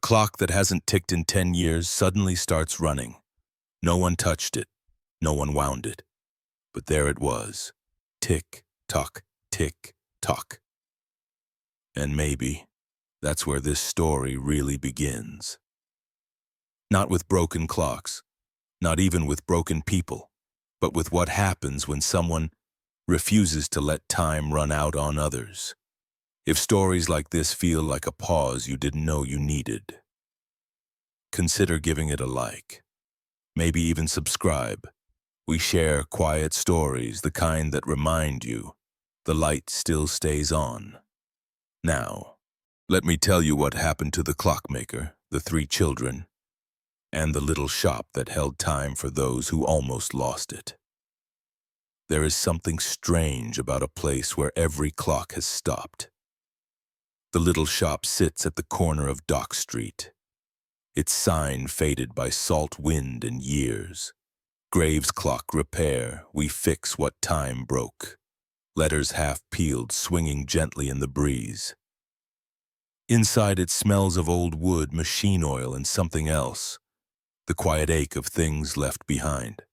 clock that hasn't ticked in 10 years suddenly starts running. No one touched it. No one wound it. But there it was. Tick, tock, tick, tock. And maybe that's where this story really begins. Not with broken clocks, not even with broken people, but with what happens when someone refuses to let time run out on others. If stories like this feel like a pause you didn't know you needed, consider giving it a like. Maybe even subscribe. We share quiet stories, the kind that remind you the light still stays on. Now, let me tell you what happened to the clockmaker, the 3 children, and the little shop that held time for those who almost lost it. There is something strange about a place where every clock has stopped. The little shop sits at the corner of Dock Street. Its sign faded by salt wind and years. Graves clock repair, we fix what time broke. Letters half peeled, swinging gently in the breeze. Inside it smells of old wood, machine oil, and something else. The quiet ache of things left behind.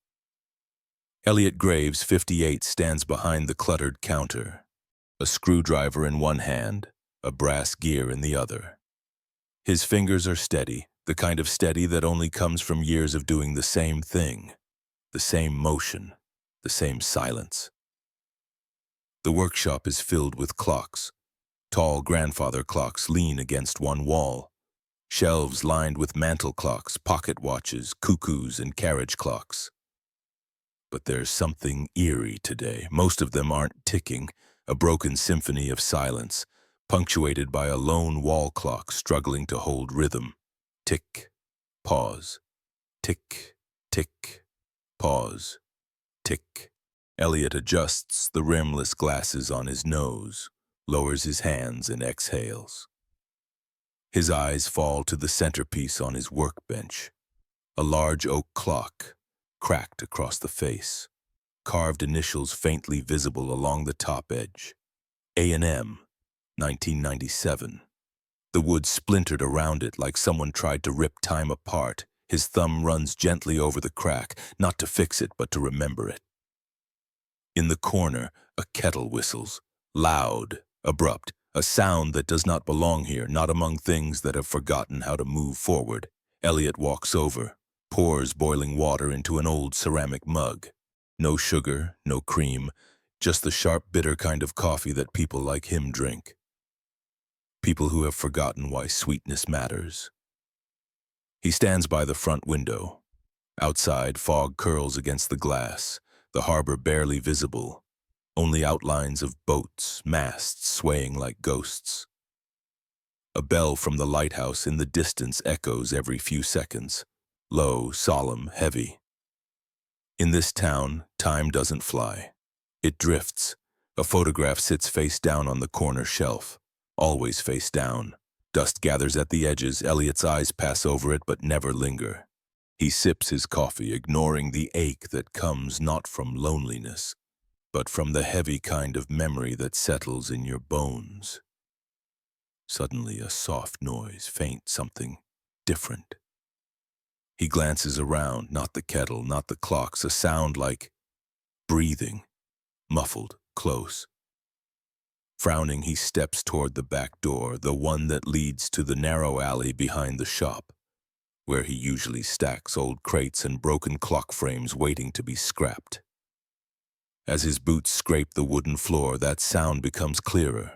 Elliot Graves, 58, stands behind the cluttered counter, a screwdriver in one hand, a brass gear in the other. His fingers are steady, the kind of steady that only comes from years of doing the same thing, the same motion, the same silence. The workshop is filled with clocks. Tall grandfather clocks lean against one wall. Shelves lined with mantel clocks, pocket watches, cuckoos, and carriage clocks. But there's something eerie today. Most of them aren't ticking, a broken symphony of silence, punctuated by a lone wall clock struggling to hold rhythm. Tick, pause, tick, tick, pause, tick. Elliot adjusts the rimless glasses on his nose, lowers his hands and exhales. His eyes fall to the centerpiece on his workbench, a large oak clock, cracked across the face, carved initials faintly visible along the top edge. A&M, 1997. The wood splintered around it like someone tried to rip time apart. His thumb runs gently over the crack, not to fix it, but to remember it. In the corner, a kettle whistles, loud, abrupt, a sound that does not belong here, not among things that have forgotten how to move forward. Elliot walks over, pours boiling water into an old ceramic mug. No sugar, no cream, just the sharp, bitter kind of coffee that people like him drink. People who have forgotten why sweetness matters. He stands by the front window. Outside, fog curls against the glass, the harbor barely visible, only outlines of boats, masts swaying like ghosts. A bell from the lighthouse in the distance echoes every few seconds, low, solemn, heavy. In this town, time doesn't fly. It drifts. A photograph sits face down on the corner shelf, always face down. Dust gathers at the edges. Elliot's eyes pass over it but never linger. He sips his coffee, ignoring the ache that comes not from loneliness, but from the heavy kind of memory that settles in your bones. Suddenly, a soft noise, faint, something different. He glances around, not the kettle, not the clocks, a sound like breathing, muffled, close. Frowning, he steps toward the back door, the one that leads to the narrow alley behind the shop, where he usually stacks old crates and broken clock frames waiting to be scrapped. As his boots scrape the wooden floor, that sound becomes clearer.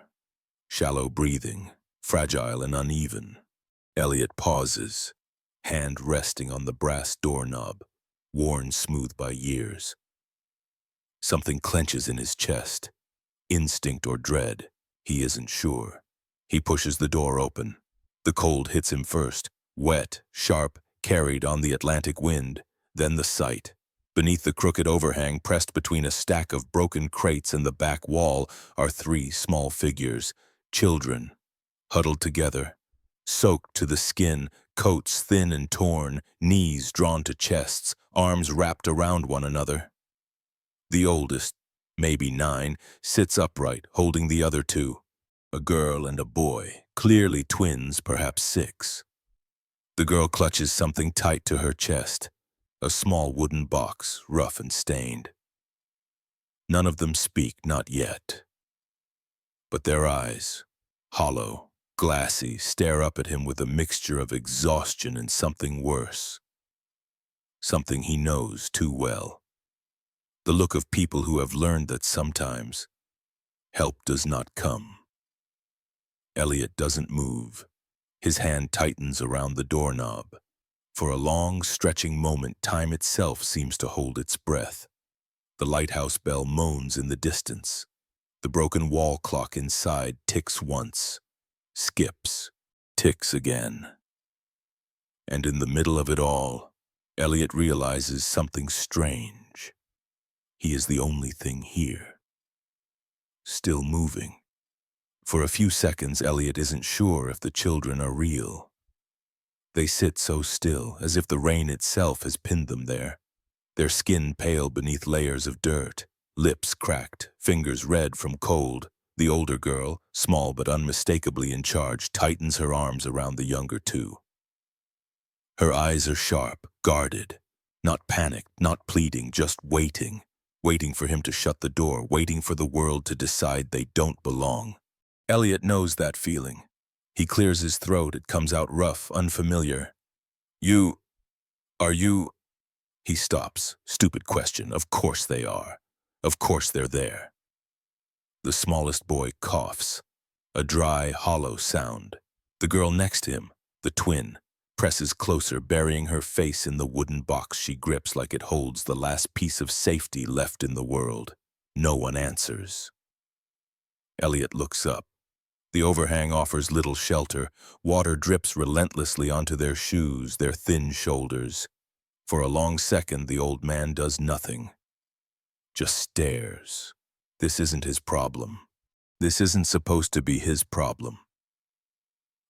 Shallow breathing, fragile and uneven. Elliot pauses, hand resting on the brass doorknob, worn smooth by years. Something clenches in his chest. Instinct or dread, he isn't sure. He pushes the door open. The cold hits him first, wet, sharp, carried on the Atlantic wind, then the sight. Beneath the crooked overhang, pressed between a stack of broken crates and the back wall, are 3 small figures, children, huddled together, soaked to the skin, coats thin and torn, knees drawn to chests, arms wrapped around one another. The oldest, maybe 9, sits upright, holding the other 2, a girl and a boy, clearly twins, perhaps 6. The girl clutches something tight to her chest, a small wooden box, rough and stained. None of them speak, not yet. But their eyes, hollow, glassy, stare up at him with a mixture of exhaustion and something worse. Something he knows too well. The look of people who have learned that sometimes help does not come. Elliot doesn't move. His hand tightens around the doorknob. For a long, stretching moment, time itself seems to hold its breath. The lighthouse bell moans in the distance. The broken wall clock inside ticks once, skips, ticks again. And in the middle of it all, Elliot realizes something strange. He is the only thing here. Still moving. For a few seconds, Elliot isn't sure if the children are real. They sit so still, as if the rain itself has pinned them there. Their skin pale beneath layers of dirt, lips cracked, fingers red from cold. The older girl, small but unmistakably in charge, tightens her arms around the younger two. Her eyes are sharp, guarded, not panicked, not pleading, just waiting. Waiting for him to shut the door, waiting for the world to decide they don't belong. Elliot knows that feeling. He clears his throat, it comes out rough, unfamiliar. Are you? He stops. Stupid question. Of course they are. Of course they're there. The smallest boy coughs. A dry, hollow sound. The girl next to him, the twin, presses closer, burying her face in the wooden box she grips like it holds the last piece of safety left in the world. No one answers. Elliot looks up. The overhang offers little shelter. Water drips relentlessly onto their shoes, their thin shoulders. For a long second, the old man does nothing. Just stares. This isn't his problem. This isn't supposed to be his problem.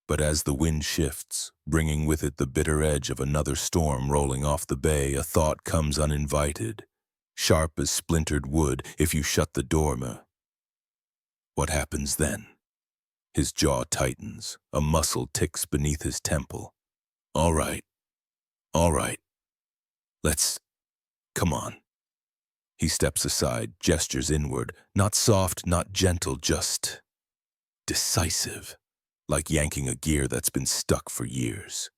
But as the wind shifts, bringing with it the bitter edge of another storm rolling off the bay, a thought comes uninvited. Sharp as splintered wood if you shut the door. What happens then? His jaw tightens. A muscle ticks beneath his temple. All right. Come on. He steps aside, gestures inward, not soft, not gentle, just decisive, like yanking a gear that's been stuck for years.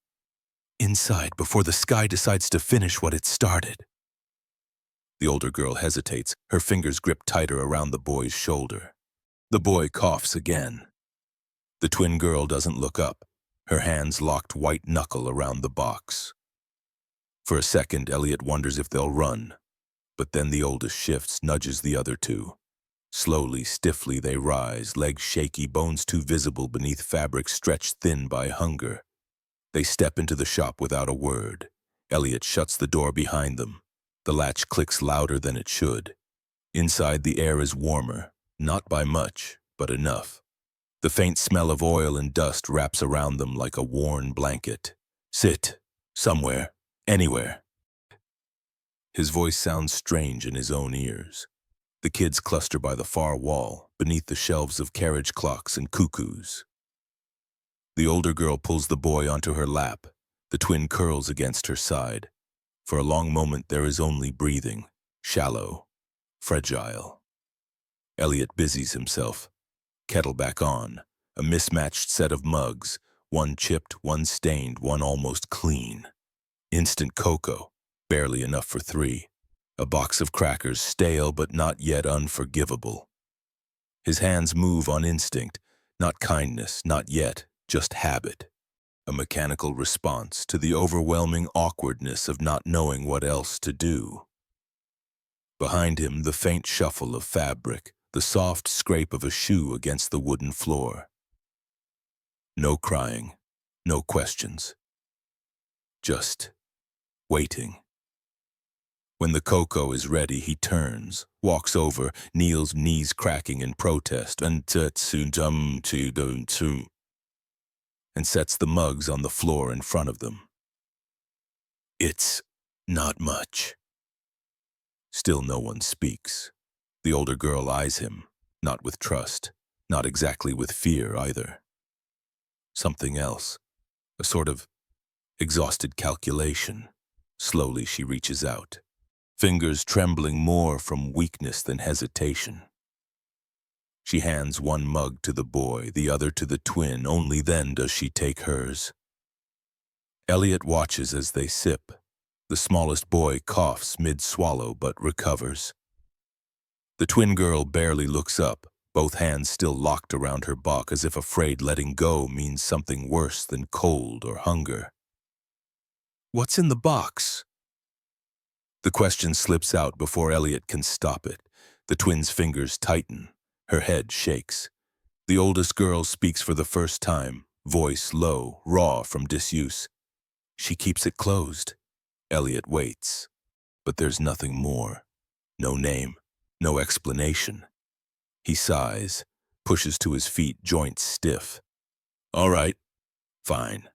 Inside, before the sky decides to finish what it started. The older girl hesitates, her fingers grip tighter around the boy's shoulder. The boy coughs again. The twin girl doesn't look up, her hands locked white knuckle around the box. For a second, Elliot wonders if they'll run, but then the oldest shifts, nudges the other two. Slowly, stiffly they rise, legs shaky, bones too visible beneath fabric stretched thin by hunger. They step into the shop without a word. Elliot shuts the door behind them. The latch clicks louder than it should. Inside, the air is warmer, not by much, but enough. The faint smell of oil and dust wraps around them like a worn blanket. Sit, somewhere, anywhere. His voice sounds strange in his own ears. The kids cluster by the far wall, beneath the shelves of carriage clocks and cuckoos. The older girl pulls the boy onto her lap, the twin curls against her side. For a long moment there is only breathing, shallow, fragile. Elliot busies himself. Kettle back on, a mismatched set of mugs, one chipped, one stained, one almost clean. Instant cocoa, barely enough for 3. A box of crackers, stale but not yet unforgivable. His hands move on instinct, not kindness, not yet, just habit. A mechanical response to the overwhelming awkwardness of not knowing what else to do. Behind him, the faint shuffle of fabric, the soft scrape of a shoe against the wooden floor. No crying, no questions. Just waiting. When the cocoa is ready, he turns, walks over, kneels, knees cracking in protest, and sets the mugs on the floor in front of them. It's not much. Still no one speaks. The older girl eyes him, not with trust, not exactly with fear either. Something else, a sort of Exhausted calculation. Slowly she reaches out, fingers trembling more from weakness than hesitation. She hands one mug to the boy, the other to the twin. Only then does she take hers. Elliot watches as they sip. The smallest boy coughs mid-swallow but recovers. The twin girl barely looks up, both hands still locked around her back as if afraid letting go means something worse than cold or hunger. "What's in the box?" The question slips out before Elliot can stop it. The twins' fingers tighten. Her head shakes. The oldest girl speaks for the first time, voice low, raw from disuse. She keeps it closed. Elliot waits. But there's nothing more. No name. No explanation. He sighs, pushes to his feet, joints stiff. "All right, fine."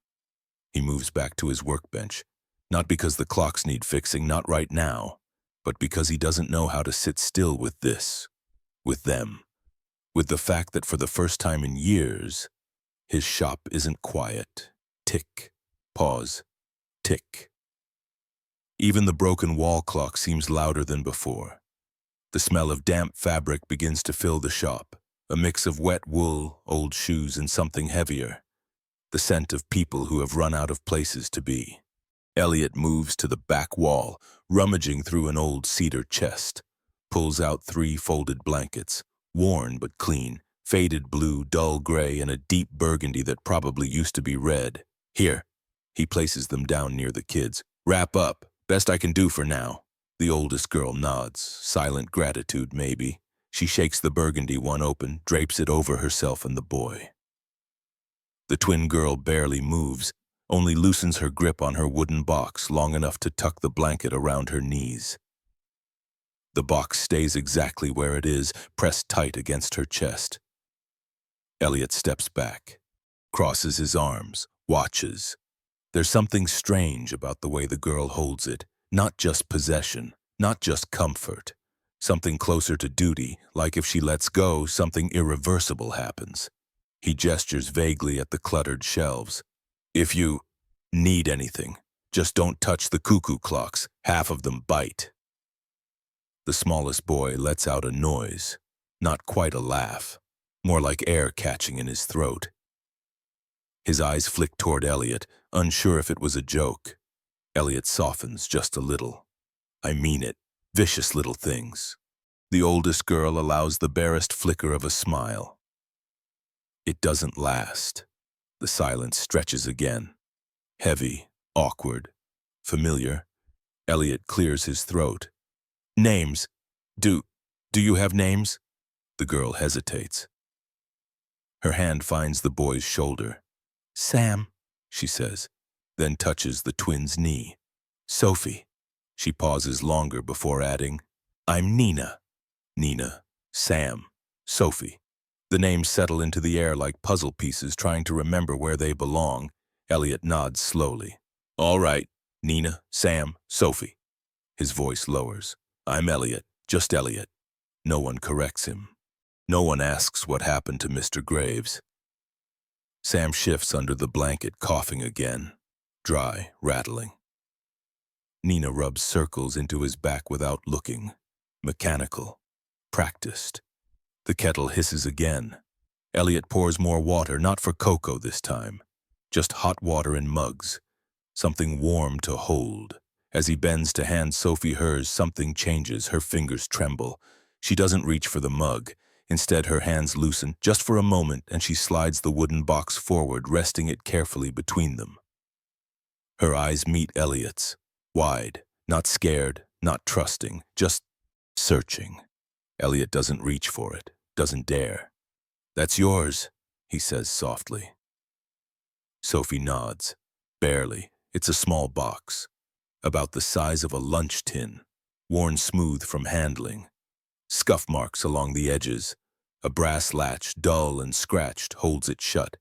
He moves back to his workbench. Not because the clocks need fixing, not right now, but because he doesn't know how to sit still with this, with them, with the fact that for the first time in years, his shop isn't quiet. Tick, pause, tick. Even the broken wall clock seems louder than before. The smell of damp fabric begins to fill the shop, a mix of wet wool, old shoes, and something heavier, the scent of people who have run out of places to be. Elliot moves to the back wall, rummaging through an old cedar chest, pulls out 3 folded blankets, worn but clean, faded blue, dull gray, and a deep burgundy that probably used to be red. "Here." He places them down near the kids. "Wrap up. Best I can do for now." The oldest girl nods, silent gratitude maybe. She shakes the burgundy one open, drapes it over herself and the boy. The twin girl barely moves, only loosens her grip on her wooden box long enough to tuck the blanket around her knees. The box stays exactly where it is, pressed tight against her chest. Elliot steps back, crosses his arms, watches. There's something strange about the way the girl holds it, not just possession, not just comfort. Something closer to duty, like if she lets go, something irreversible happens. He gestures vaguely at the cluttered shelves. "If you need anything, just don't touch the cuckoo clocks. Half of them bite." The smallest boy lets out a noise, not quite a laugh, more like air catching in his throat. His eyes flick toward Elliot, unsure if it was a joke. Elliot softens just a little. "I mean it. Vicious little things." The oldest girl allows the barest flicker of a smile. It doesn't last. The silence stretches again. Heavy, awkward, familiar. Elliot clears his throat. "Names. Do you have names?" The girl hesitates. Her hand finds the boy's shoulder. "Sam," she says, then touches the twin's knee. "Sophie." She pauses longer before adding, "I'm Nina." Nina, Sam, Sophie. The names settle into the air like puzzle pieces trying to remember where they belong. Elliot nods slowly. "All right, Nina, Sam, Sophie." His voice lowers. "I'm Elliot, just Elliot." No one corrects him. No one asks what happened to Mr. Graves. Sam shifts under the blanket, coughing again. Dry, rattling. Nina rubs circles into his back without looking. Mechanical. Practiced. The kettle hisses again. Elliot pours more water, not for cocoa this time. Just hot water in mugs. Something warm to hold. As he bends to hand Sophie hers, something changes. Her fingers tremble. She doesn't reach for the mug. Instead, her hands loosen, just for a moment, and she slides the wooden box forward, resting it carefully between them. Her eyes meet Elliot's. Wide. Not scared, not trusting, just searching. Elliot doesn't reach for it, doesn't dare. "That's yours," he says softly. Sophie nods. Barely. It's a small box, about the size of a lunch tin, worn smooth from handling. Scuff marks along the edges. A brass latch, dull and scratched, holds it shut.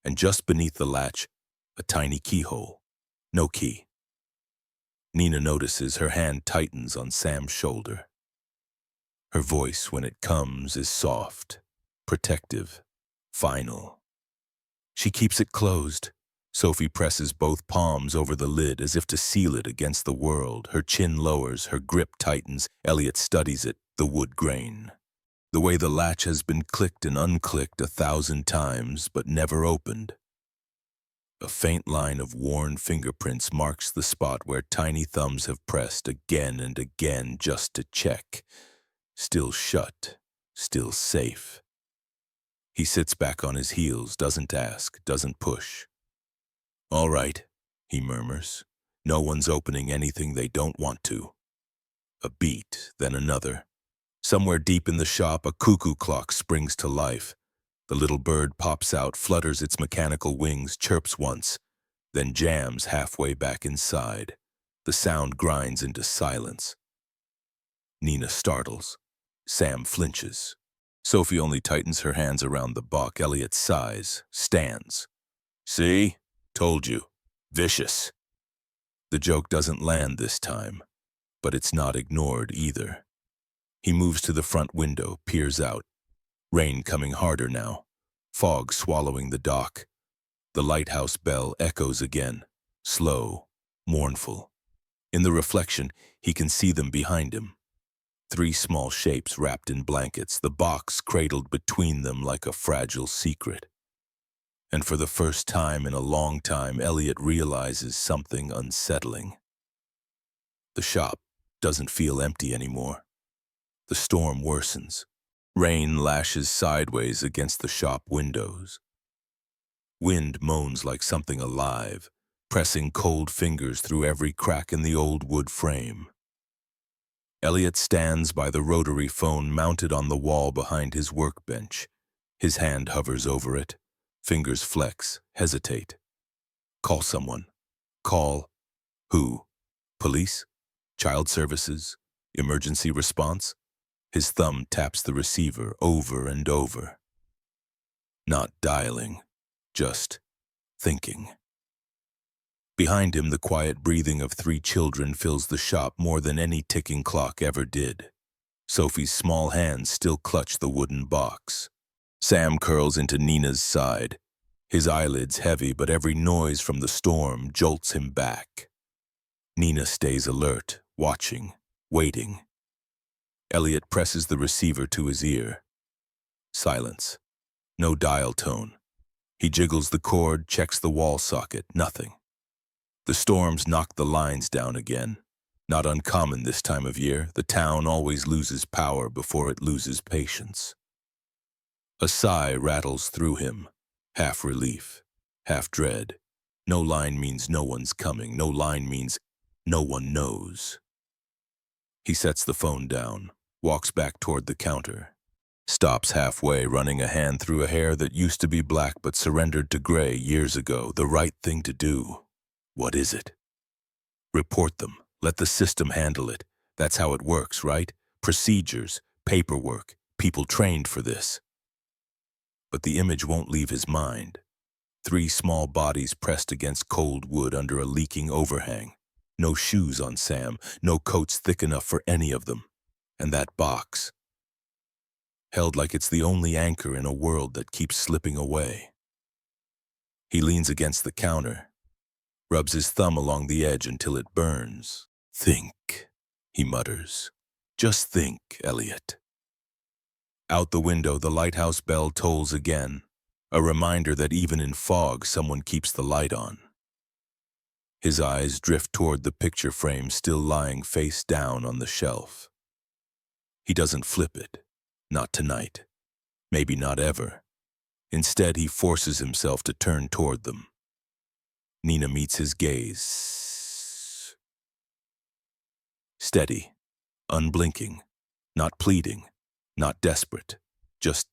And just beneath the latch, a tiny keyhole. No key. Nina notices her hand tightens on Sam's shoulder. Her voice, when it comes, is soft, protective, final. She keeps it closed, Sophie presses both palms over the lid as if to seal it against the world. Her chin lowers, her grip tightens. Elliot studies it, the wood grain. The way the latch has been clicked and unclicked 1,000 times, but never opened. A faint line of worn fingerprints marks the spot where tiny thumbs have pressed again and again just to check. Still shut, still safe. He sits back on his heels, doesn't ask, doesn't push. "All right," he murmurs. "No one's opening anything they don't want to." A beat, then another. Somewhere deep in the shop, a cuckoo clock springs to life. The little bird pops out, flutters its mechanical wings, chirps once, then jams halfway back inside. The sound grinds into silence. Nina startles. Sam flinches. Sophie only tightens her hands around the buck. Elliot sighs, stands. "See? Told you. Vicious." The joke doesn't land this time, but it's not ignored either. He moves to the front window, peers out. Rain coming harder now. Fog swallowing the dock. The lighthouse bell echoes again, slow, mournful. In the reflection, he can see them behind him. 3 small shapes wrapped in blankets, the box cradled between them like a fragile secret. And for the first time in a long time, Elliot realizes something unsettling. The shop doesn't feel empty anymore. The storm worsens. Rain lashes sideways against the shop windows. Wind moans like something alive, pressing cold fingers through every crack in the old wood frame. Elliot stands by the rotary phone mounted on the wall behind his workbench. His hand hovers over it. Fingers flex, hesitate. Call someone. Call who? Police? Child services? Emergency response? His thumb taps the receiver over and over. Not dialing, just thinking. Behind him, the quiet breathing of 3 children fills the shop more than any ticking clock ever did. Sophie's small hands still clutch the wooden box. Sam curls into Nina's side. His eyelids heavy, but every noise from the storm jolts him back. Nina stays alert, watching, waiting. Elliot presses the receiver to his ear. Silence. No dial tone. He jiggles the cord, checks the wall socket, nothing. The storms knock the lines down again. Not uncommon this time of year, the town always loses power before it loses patience. A sigh rattles through him, half relief, half dread. No line means no one's coming, no line means no one knows. He sets the phone down, walks back toward the counter, stops halfway, running a hand through a hair that used to be black but surrendered to gray years ago. The right thing to do. What is it? Report them. Let the system handle it. That's how it works, right? Procedures, paperwork, people trained for this. But the image won't leave his mind. 3 small bodies pressed against cold wood under a leaking overhang. No shoes on Sam, no coats thick enough for any of them. And that box, held like it's the only anchor in a world that keeps slipping away. He leans against the counter, rubs his thumb along the edge until it burns. "Think," he mutters. "Just think, Elliot." Out the window, the lighthouse bell tolls again, a reminder that even in fog, someone keeps the light on. His eyes drift toward the picture frame still lying face down on the shelf. He doesn't flip it. Not tonight. Maybe not ever. Instead, he forces himself to turn toward them. Nina meets his gaze. Steady, unblinking, not pleading, not desperate, just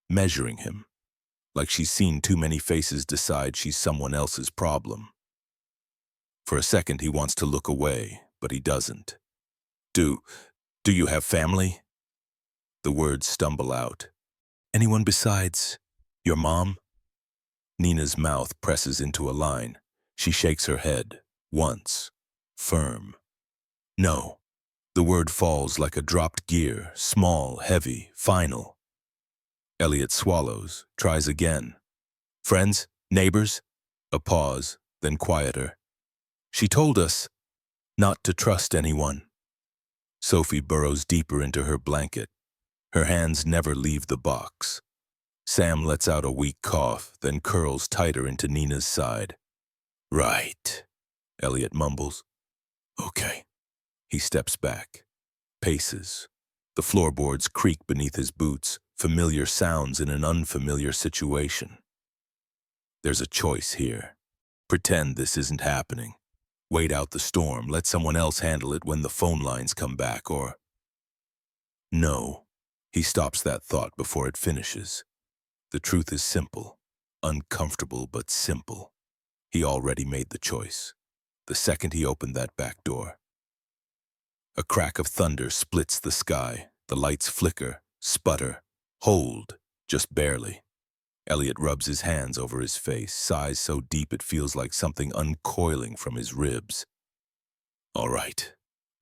measuring him, like she's seen too many faces decide she's someone else's problem. For a second, he wants to look away, but he doesn't. Do you have family?" The words stumble out. "Anyone besides your mom?" Nina's mouth presses into a line. She shakes her head, once, firm. "No." The word falls like a dropped gear, small, heavy, final. Elliot swallows, tries again. "Friends? Neighbors?" A pause, then quieter. She told us not to trust anyone. Sophie burrows deeper into her blanket. Her hands never leave the box. Sam lets out a weak cough, then curls tighter into Nina's side. Right, Elliot mumbles. Okay. He steps back, paces. The floorboards creak beneath his boots, familiar sounds in an unfamiliar situation. There's a choice here. Pretend this isn't happening. Wait out the storm, let someone else handle it when the phone lines come back, or... No. He stops that thought before it finishes. The truth is simple. Uncomfortable, but simple. He already made the choice. The second he opened that back door. A crack of thunder splits the sky. The lights flicker, sputter, hold, just barely. Elliot rubs his hands over his face, sighs so deep it feels like something uncoiling from his ribs. All right,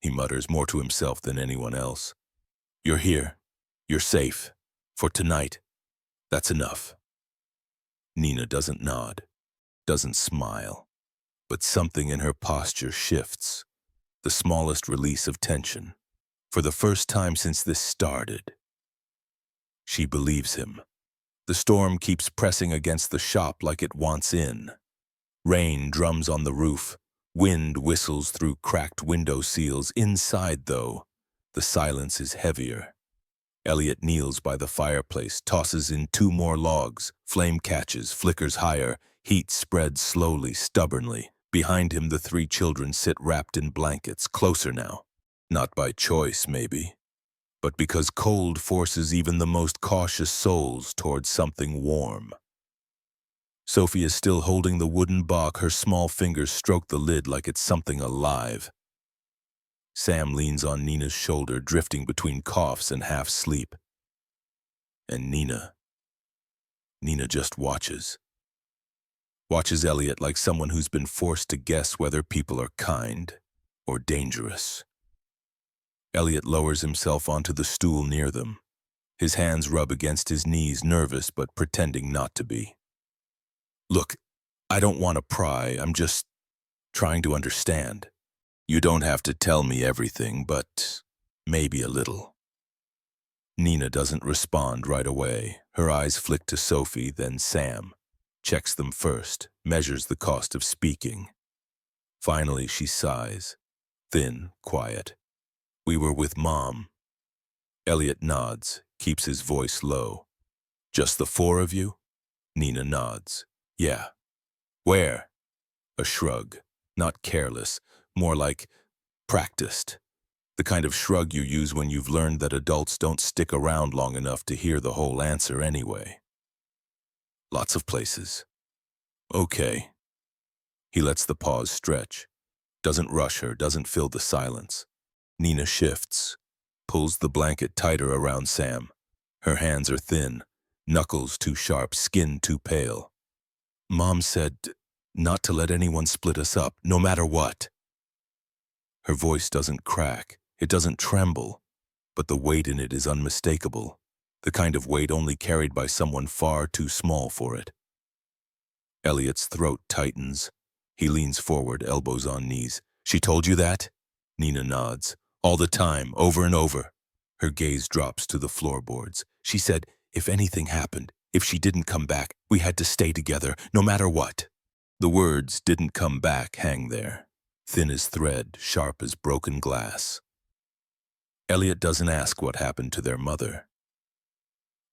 he mutters more to himself than anyone else. You're here. You're safe. For tonight. That's enough. Nina doesn't nod, doesn't smile, but something in her posture shifts. The smallest release of tension. For the first time since this started. She believes him. The storm keeps pressing against the shop like it wants in. Rain drums on the roof. Wind whistles through cracked window seals. Inside, though, the silence is heavier. Elliot kneels by the fireplace, tosses in 2 more logs. Flame catches, flickers higher. Heat spreads slowly, stubbornly. Behind him, the 3 children sit wrapped in blankets, closer now. Not by choice, maybe, but because cold forces even the most cautious souls towards something warm. Sophie is still holding the wooden box. Her small fingers stroke the lid like it's something alive. Sam leans on Nina's shoulder, drifting between coughs and half-sleep. And Nina just watches. Watches Elliot like someone who's been forced to guess whether people are kind or dangerous. Elliot lowers himself onto the stool near them. His hands rub against his knees, nervous but pretending not to be. Look, I don't want to pry, I'm just trying to understand. You don't have to tell me everything, but maybe a little. Nina doesn't respond right away. Her eyes flick to Sophie, then Sam. Checks them first, measures the cost of speaking. Finally, she sighs. Thin, quiet. We were with Mom. Elliot nods, keeps his voice low. Just the 4 of you? Nina nods. Yeah. Where? A shrug. Not careless, more like practiced. The kind of shrug you use when you've learned that adults don't stick around long enough to hear the whole answer anyway. Lots of places. Okay. He lets the pause stretch. Doesn't rush her, doesn't fill the silence. Nina shifts, pulls the blanket tighter around Sam. Her hands are thin, knuckles too sharp, skin too pale. Mom said not to let anyone split us up, no matter what. Her voice doesn't crack, it doesn't tremble, but the weight in it is unmistakable, the kind of weight only carried by someone far too small for it. Elliot's throat tightens. He leans forward, elbows on knees. She told you that? Nina nods. All the time, over and over. Her gaze drops to the floorboards. She said, if anything happened, if she didn't come back, we had to stay together, no matter what. The words "didn't come back" hang there, thin as thread, sharp as broken glass. Elliot doesn't ask what happened to their mother.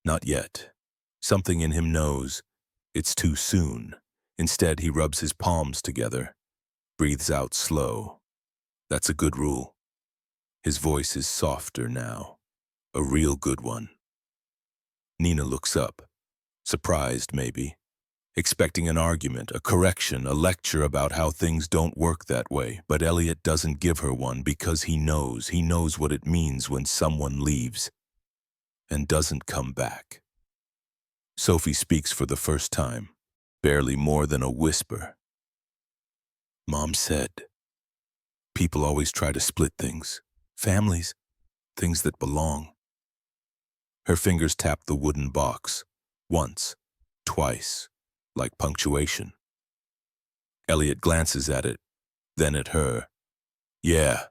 Not yet. Something in him knows it's too soon. Instead, he rubs his palms together, breathes out slow. That's a good rule. His voice is softer now, a real good one. Nina looks up, surprised maybe, expecting an argument, a correction, a lecture about how things don't work that way, but Elliot doesn't give her one because he knows what it means when someone leaves and doesn't come back. Sophie speaks for the first time, barely more than a whisper. Mom said, people always try to split things, families, things that belong. Her fingers tap the wooden box, once, twice, like punctuation. Elliot glances at it, then at her. Yeah,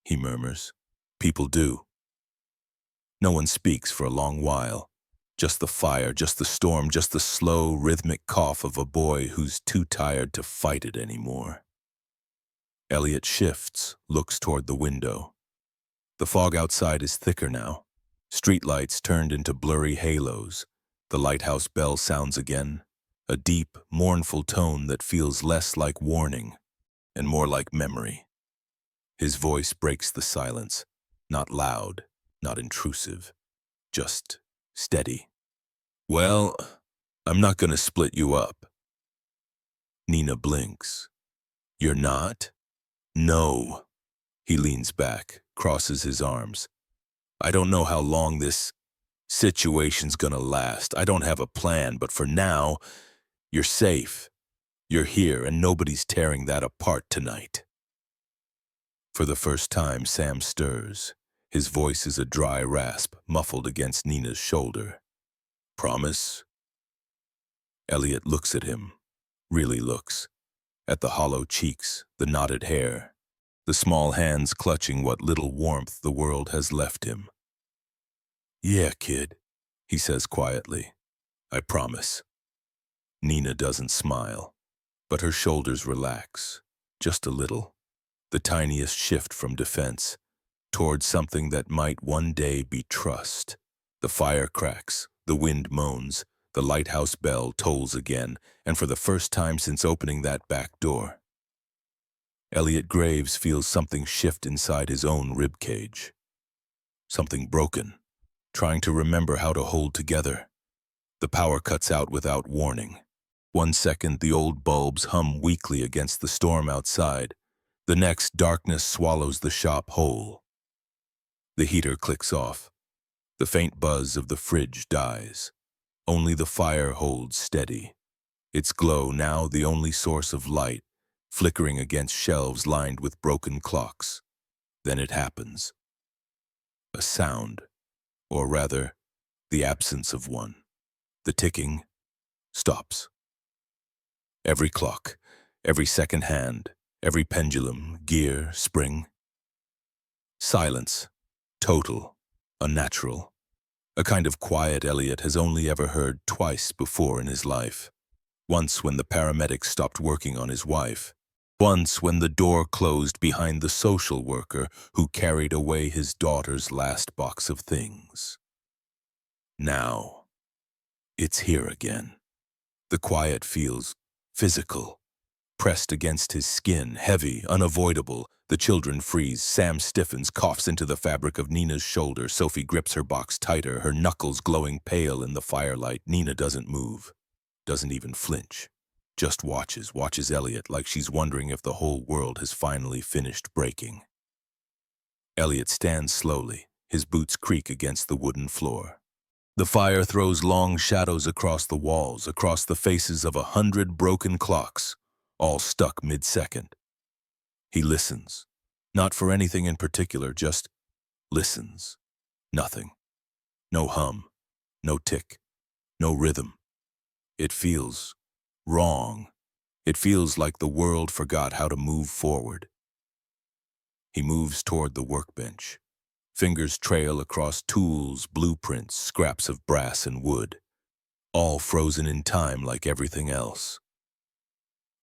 he murmurs. People do. No one speaks for a long while. Just the fire, just the storm, just the slow, rhythmic cough of a boy who's too tired to fight it anymore. Elliot shifts, looks toward the window. The fog outside is thicker now. Streetlights turned into blurry halos. The lighthouse bell sounds again, a deep, mournful tone that feels less like warning and more like memory. His voice breaks the silence, not loud, not intrusive, just steady. Well, I'm not gonna split you up. Nina blinks. You're not? No. He leans back, crosses his arms. I don't know how long this situation's gonna last. I don't have a plan, but for now, you're safe. You're here, and nobody's tearing that apart tonight. For the first time, Sam stirs. His voice is a dry rasp, muffled against Nina's shoulder. Promise? Elliot looks at him, really looks, at the hollow cheeks, the knotted hair, the small hands clutching what little warmth the world has left him. Yeah, kid, he says quietly. I promise. Nina doesn't smile, but her shoulders relax, just a little, the tiniest shift from defense toward something that might one day be trust. The fire cracks, the wind moans, the lighthouse bell tolls again, and for the first time since opening that back door, Elliot Graves feels something shift inside his own ribcage. Something broken, trying to remember how to hold together. The power cuts out without warning. 1 second, the old bulbs hum weakly against the storm outside. The next, darkness swallows the shop whole. The heater clicks off. The faint buzz of the fridge dies. Only the fire holds steady. Its glow now the only source of light, flickering against shelves lined with broken clocks. Then it happens. A sound, or rather, the absence of one. The ticking stops. Every clock, every second hand, every pendulum, gear, spring. Silence, total, unnatural. A kind of quiet Elliot has only ever heard twice before in his life. Once when the paramedic stopped working on his wife. Once when the door closed behind the social worker who carried away his daughter's last box of things. Now, it's here again. The quiet feels physical, pressed against his skin, heavy, unavoidable. The children freeze. Sam stiffens, coughs into the fabric of Nina's shoulder. Sophie grips her box tighter, her knuckles glowing pale in the firelight. Nina doesn't move, doesn't even flinch. Just watches Elliot like she's wondering if the whole world has finally finished breaking. Elliot stands slowly, his boots creak against the wooden floor. The fire throws long shadows across the walls, across the faces of 100 broken clocks, all stuck mid-second. He listens, not for anything in particular, just listens. Nothing. No hum, no tick, no rhythm. It feels wrong. It feels like the world forgot how to move forward. He moves toward the workbench. Fingers trail across tools, blueprints, scraps of brass and wood, all frozen in time like everything else.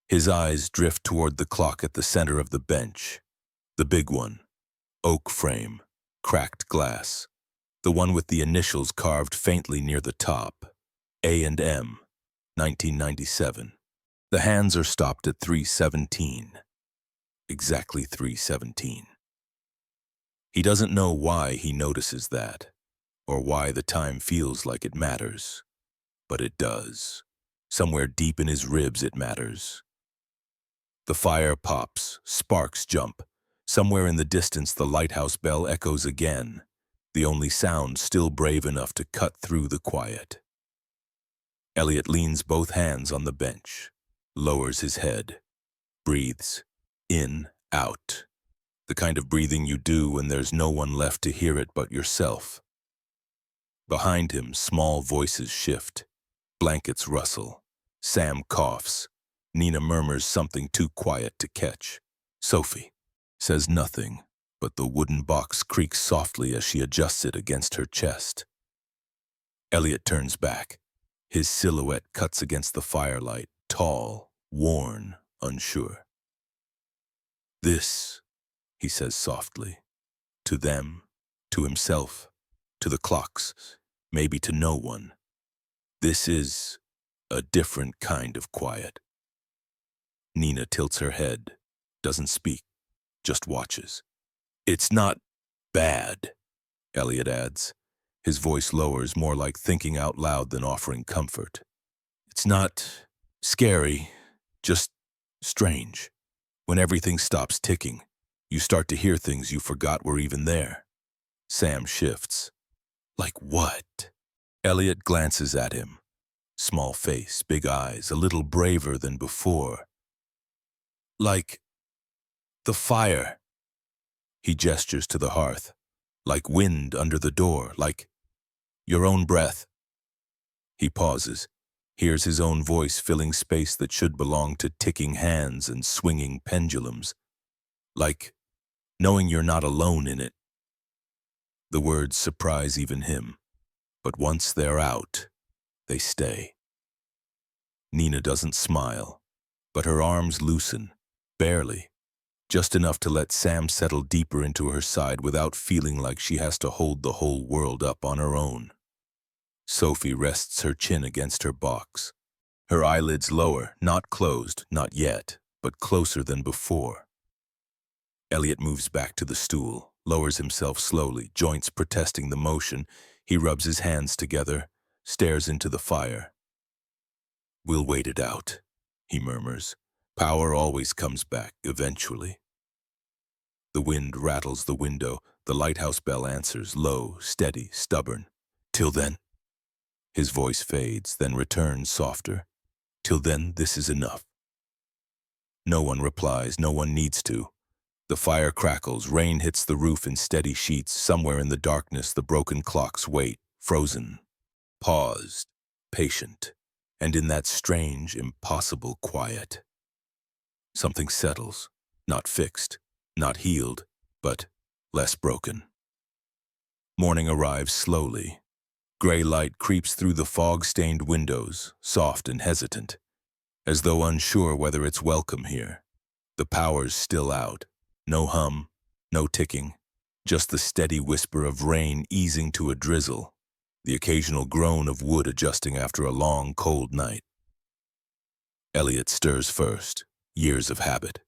His eyes drift toward the clock at the center of the bench. The big one, oak frame, cracked glass. The one with the initials carved faintly near the top. A&M, 1997. The hands are stopped at 3:17. Exactly 3:17. He doesn't know why he notices that, or why the time feels like it matters. But it does. Somewhere deep in his ribs it matters. The fire pops, sparks jump. Somewhere in the distance the lighthouse bell echoes again, the only sound still brave enough to cut through the quiet. Elliot leans both hands on the bench, lowers his head, breathes, in, out. The kind of breathing you do when there's no one left to hear it but yourself. Behind him, small voices shift. Blankets rustle. Sam coughs. Nina murmurs something too quiet to catch. Sophie says nothing, but the wooden box creaks softly as she adjusts it against her chest. Elliot turns back. His silhouette cuts against the firelight, tall, worn, unsure. This, he says softly, to them, to himself, to the clocks, maybe to no one. This is a different kind of quiet. Nina tilts her head, doesn't speak, just watches. It's not bad, Elliot adds. His voice lowers, more like thinking out loud than offering comfort. It's not scary, just strange. When everything stops ticking, you start to hear things you forgot were even there. Sam shifts. Like what? Elliot glances at him. Small face, big eyes, a little braver than before. Like the fire. He gestures to the hearth. Like wind under the door, like your own breath. He pauses, hears his own voice filling space that should belong to ticking hands and swinging pendulums. Like knowing you're not alone in it. The words surprise even him, but once they're out, they stay. Nina doesn't smile, but her arms loosen, barely, just enough to let Sam settle deeper into her side without feeling like she has to hold the whole world up on her own. Sophie rests her chin against her box. Her eyelids lower, not closed, not yet, but closer than before. Elliot moves back to the stool, lowers himself slowly, joints protesting the motion. He rubs his hands together, stares into the fire. We'll wait it out, he murmurs. Power always comes back, eventually. The wind rattles the window. The lighthouse bell answers, low, steady, stubborn. Till then. His voice fades, then returns softer. Till then, this is enough. No one replies, no one needs to. The fire crackles, rain hits the roof in steady sheets. Somewhere in the darkness, the broken clocks wait, frozen, paused, patient. And in that strange, impossible quiet, something settles, not fixed, not healed, but less broken. Morning arrives slowly. Gray light creeps through the fog-stained windows, soft and hesitant, as though unsure whether it's welcome here. The power's still out. No hum, no ticking, just the steady whisper of rain easing to a drizzle, the occasional groan of wood adjusting after a long, cold night. Elliot stirs first, years of habit.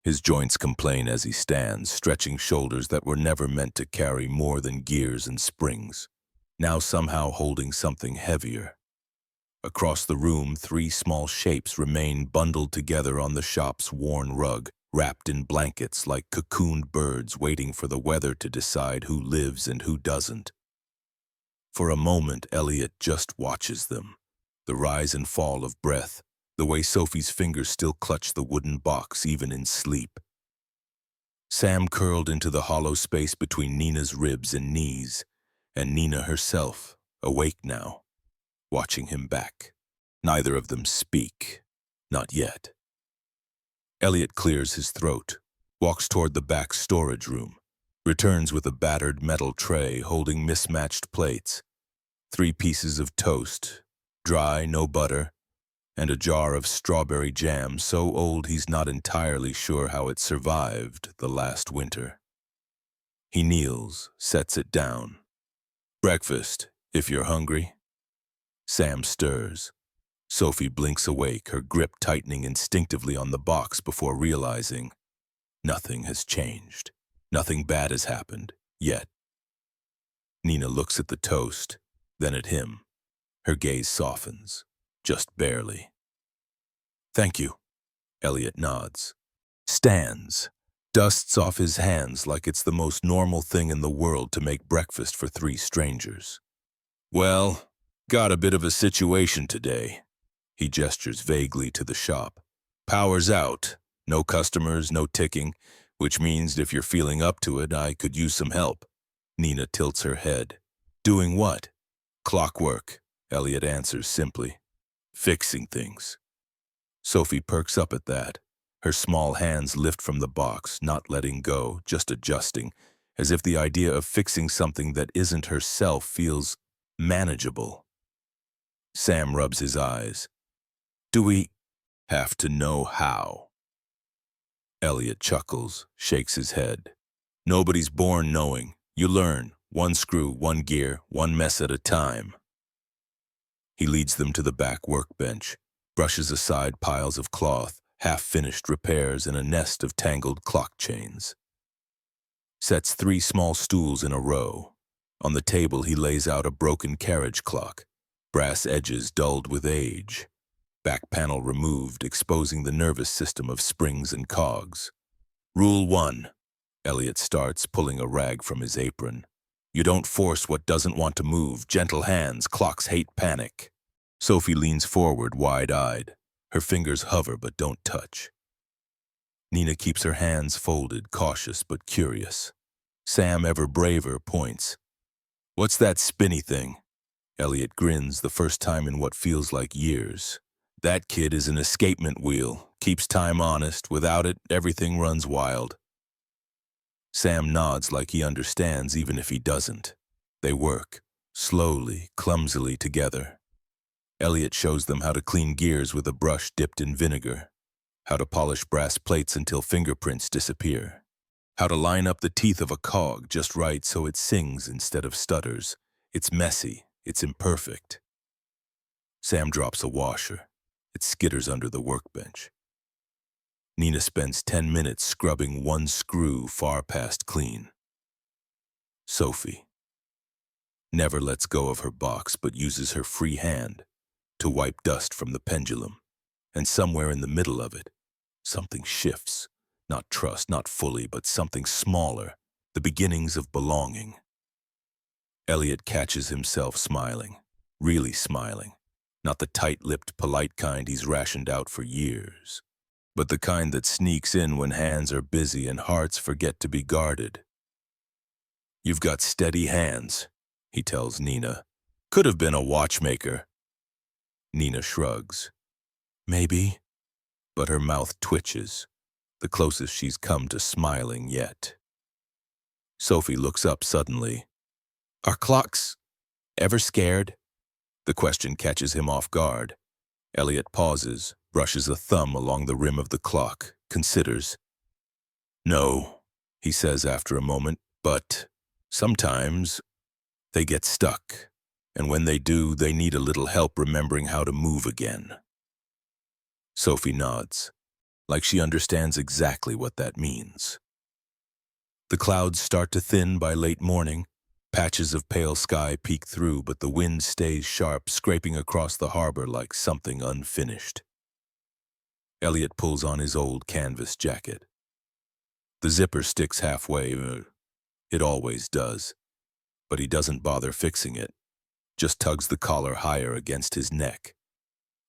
His joints complain as he stands, stretching shoulders that were never meant to carry more than gears and springs, now somehow holding something heavier. Across the room, 3 small shapes remain bundled together on the shop's worn rug, wrapped in blankets like cocooned birds waiting for the weather to decide who lives and who doesn't. For a moment, Elliot just watches them, the rise and fall of breath, the way Sophie's fingers still clutch the wooden box even in sleep. Sam curled into the hollow space between Nina's ribs and knees, and Nina herself, awake now, watching him back. Neither of them speak, not yet. Elliot clears his throat, walks toward the back storage room, returns with a battered metal tray holding mismatched plates, 3 pieces of toast, dry, no butter, and a jar of strawberry jam so old he's not entirely sure how it survived the last winter. He kneels, sets it down. Breakfast, if you're hungry. Sam stirs. Sophie blinks awake, her grip tightening instinctively on the box before realizing nothing has changed. Nothing bad has happened, yet. Nina looks at the toast, then at him. Her gaze softens, just barely. Thank you, Elliot nods. Stands, dusts off his hands like it's the most normal thing in the world to make breakfast for 3 strangers. Well, got a bit of a situation today. He gestures vaguely to the shop. Power's out, no customers, no ticking, which means if you're feeling up to it, I could use some help. Nina tilts her head. Doing what? Clockwork, Elliot answers simply. Fixing things. Sophie perks up at that. Her small hands lift from the box, not letting go, just adjusting, as if the idea of fixing something that isn't herself feels manageable. Sam rubs his eyes. Do we have to know how? Elliot chuckles, shakes his head. Nobody's born knowing. You learn, one screw, one gear, one mess at a time. He leads them to the back workbench, brushes aside piles of cloth, half-finished repairs, and a nest of tangled clock chains. Sets 3 small stools in a row. On the table he lays out a broken carriage clock, brass edges dulled with age. Back panel removed, exposing the nervous system of springs and cogs. Rule 1. Elliot starts, pulling a rag from his apron. You don't force what doesn't want to move. Gentle hands, clocks hate panic. Sophie leans forward, wide-eyed. Her fingers hover but don't touch. Nina keeps her hands folded, cautious but curious. Sam, ever braver, points. What's that spinny thing? Elliot grins, the first time in what feels like years. That kid is an escapement wheel, keeps time honest. Without it, everything runs wild. Sam nods like he understands, even if he doesn't. They work, slowly, clumsily together. Elliot shows them how to clean gears with a brush dipped in vinegar, how to polish brass plates until fingerprints disappear, how to line up the teeth of a cog just right so it sings instead of stutters. It's messy, it's imperfect. Sam drops a washer. It skitters under the workbench. Nina spends 10 minutes scrubbing one screw far past clean. Sophie never lets go of her box but uses her free hand to wipe dust from the pendulum. And somewhere in the middle of it, something shifts. Not trust, not fully, but something smaller, the beginnings of belonging. Elliot catches himself smiling, really smiling. Not the tight-lipped, polite kind he's rationed out for years, but the kind that sneaks in when hands are busy and hearts forget to be guarded. You've got steady hands, he tells Nina. Could have been a watchmaker. Nina shrugs. Maybe, but her mouth twitches, the closest she's come to smiling yet. Sophie looks up suddenly. Are clocks ever scared? The question catches him off guard. Elliot pauses, brushes a thumb along the rim of the clock, considers. No, he says after a moment, but sometimes they get stuck, and when they do, they need a little help remembering how to move again. Sophie nods, like she understands exactly what that means. The clouds start to thin by late morning. Patches of pale sky peek through, but the wind stays sharp, scraping across the harbor like something unfinished. Elliot pulls on his old canvas jacket. The zipper sticks halfway. It always does. But he doesn't bother fixing it, just tugs the collar higher against his neck.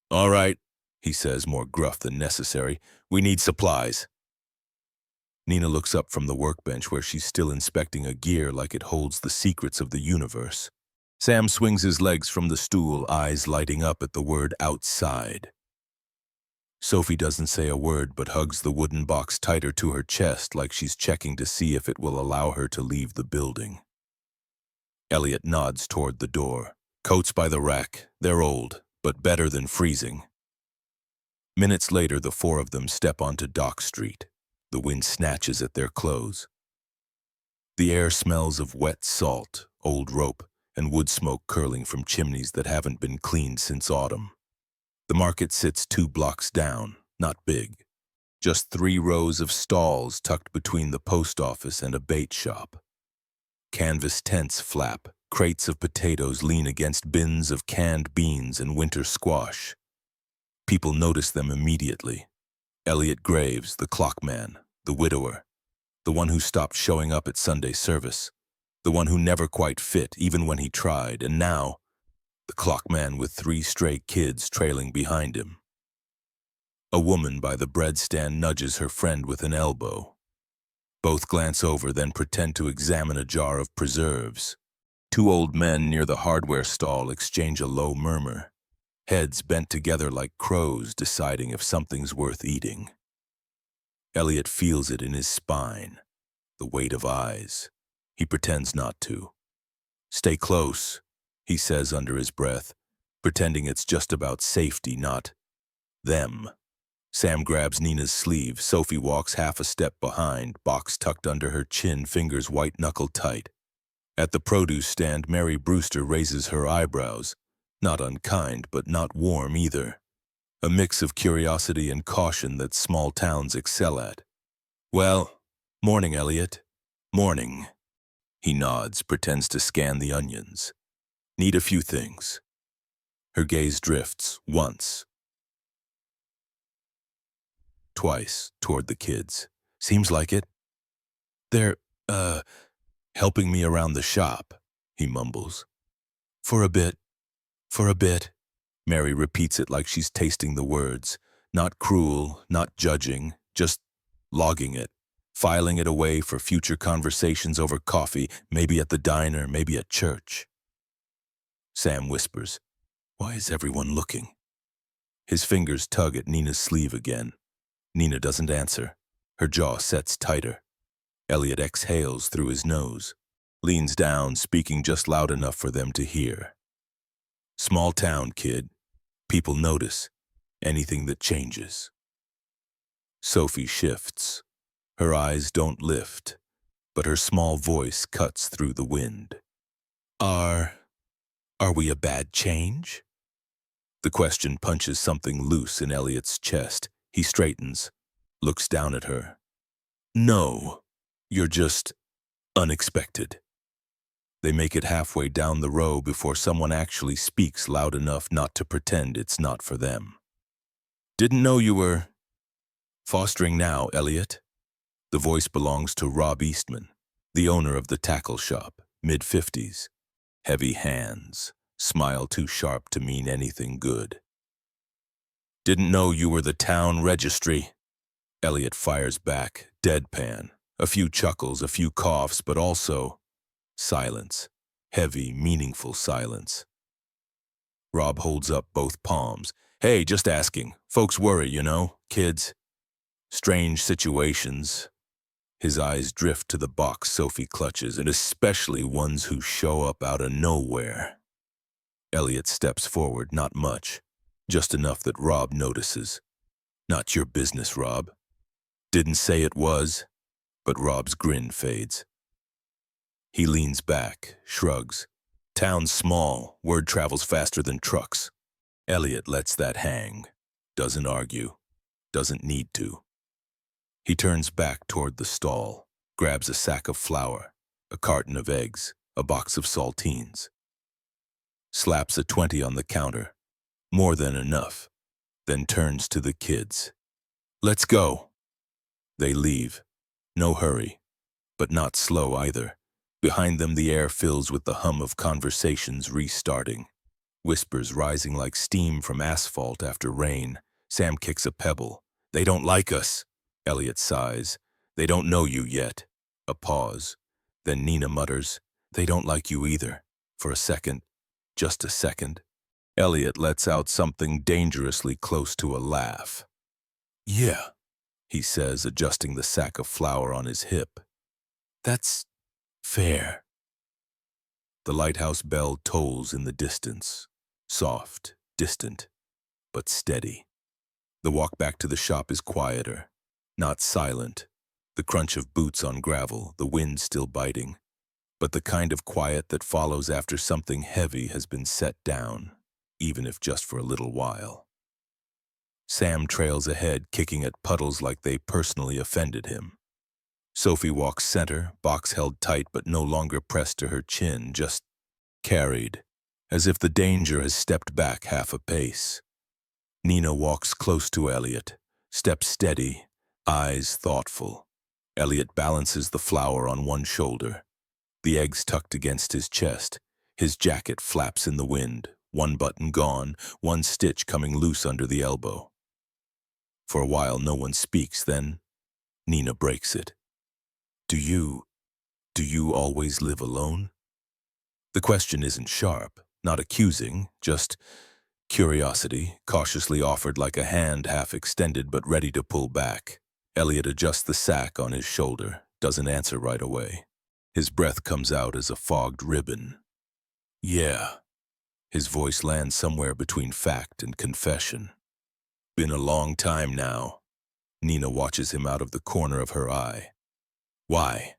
All right, he says, more gruff than necessary. We need supplies. Nina looks up from the workbench where she's still inspecting a gear like it holds the secrets of the universe. Sam swings his legs from the stool, eyes lighting up at the word outside. Sophie doesn't say a word but hugs the wooden box tighter to her chest like she's checking to see if it will allow her to leave the building. Elliot nods toward the door. Coats by the rack. They're old, but better than freezing. Minutes later, the 4 of them step onto Dock Street. The wind snatches at their clothes. The air smells of wet salt, old rope, and wood smoke curling from chimneys that haven't been cleaned since autumn. The market sits 2 blocks down, not big. Just 3 rows of stalls tucked between the post office and a bait shop. Canvas tents flap, crates of potatoes lean against bins of canned beans and winter squash. People notice them immediately. Elliot Graves, the clockman, the widower, the one who stopped showing up at Sunday service, the one who never quite fit even when he tried, and now, the clockman with 3 stray kids trailing behind him. A woman by the bread stand nudges her friend with an elbow. Both glance over, then pretend to examine a jar of preserves. 2 old men near the hardware stall exchange a low murmur. heads bent together like crows deciding if something's worth eating. Elliot feels it in his spine, the weight of eyes. He pretends not to. "Stay close," he says under his breath, pretending it's just about safety, not them. Sam grabs Nina's sleeve. Sophie walks half a step behind, box tucked under her chin, fingers white-knuckle tight. At the produce stand, Mary Brewster raises her eyebrows. Not unkind, but not warm either. A mix of curiosity and caution that small towns excel at. "Well, morning, Elliot. Morning." He nods, pretends to scan the onions. "Need a few things." Her gaze drifts, once, twice, toward the kids. "Seems like it. They're, helping me around the shop," he mumbles. For a bit. For a bit." Mary repeats it like she's tasting the words. Not cruel, not judging, just logging it, filing it away for future conversations over coffee, maybe at the diner, maybe at church. Sam whispers, "Why is everyone looking?" His fingers tug at Nina's sleeve again. Nina doesn't answer. Her jaw sets tighter. Elliot exhales through his nose, leans down, speaking just loud enough for them to hear. "Small town, kid. People notice anything that changes." Sophie shifts. Her eyes don't lift, but her small voice cuts through the wind. Are we a bad change?" The question punches something loose in Elliot's chest. He straightens, looks down at her. "No, you're just unexpected." They make it halfway down the row before someone actually speaks loud enough not to pretend it's not for them. "Didn't know you were fostering now, Elliot." The voice belongs to Rob Eastman, the owner of the tackle shop, mid-50s. Heavy hands, smile too sharp to mean anything good. "Didn't know you were the town registry." Elliot fires back, deadpan. A few chuckles, a few coughs, but also silence. Heavy, meaningful silence. Rob holds up both palms. "Hey, just asking. Folks worry, you know, kids. Strange situations." His eyes drift to the box Sophie clutches, and especially ones who show up out of nowhere. Elliot steps forward, not much. Just enough that Rob notices. "Not your business, Rob." Didn't say it was, but Rob's grin fades. He leans back, shrugs. "Town's small, word travels faster than trucks." Elliot lets that hang. Doesn't argue. Doesn't need to. He turns back toward the stall, grabs a sack of flour, a carton of eggs, a box of saltines. Slaps a 20 on the counter. More than enough. Then turns to the kids. "Let's go." They leave. No hurry, but not slow either. Behind them, the air fills with the hum of conversations restarting. Whispers rising like steam from asphalt after rain. Sam kicks a pebble. "They don't like us." Elliot sighs. "They don't know you yet." A pause. Then Nina mutters, "They don't like you either." For a second, just a second, Elliot lets out something dangerously close to a laugh. "Yeah," he says, adjusting the sack of flour on his hip. "That's fair." The lighthouse bell tolls in the distance. Soft, distant, but steady. The walk back to the shop is quieter. Not silent. The crunch of boots on gravel, the wind still biting. But the kind of quiet that follows after something heavy has been set down, even if just for a little while. Sam trails ahead, kicking at puddles like they personally offended him. Sophie walks center, box held tight but no longer pressed to her chin, just carried, as if the danger has stepped back half a pace. Nina walks close to Elliot, steps steady, eyes thoughtful. Elliot balances the flour on one shoulder, the eggs tucked against his chest. His jacket flaps in the wind, one button gone, one stitch coming loose under the elbow. For a while no one speaks, then Nina breaks it. Do you always live alone?" The question isn't sharp, not accusing, just Curiosity, cautiously offered like a hand half extended but ready to pull back. Elliot adjusts the sack on his shoulder, doesn't answer right away. His breath comes out as a fogged ribbon. Yeah. His voice lands somewhere between fact and confession. Been a long time now. Nina watches him out of the corner of her eye. Why?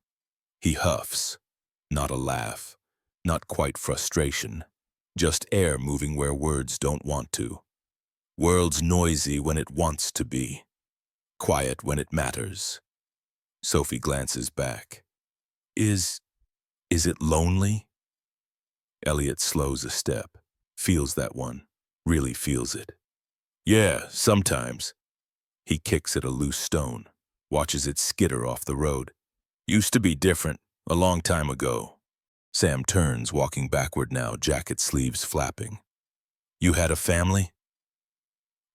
He huffs. Not a laugh. Not quite frustration. Just air moving where words don't want to. World's noisy when it wants to be. Quiet when it matters. Sophie glances back. Is it lonely? Elliot slows a step. Feels that one. Really feels it. Yeah, sometimes. He kicks at a loose stone. Watches it skitter off the road. Used to be different. A long time ago. Sam turns, walking backward now, jacket sleeves flapping. You had a family?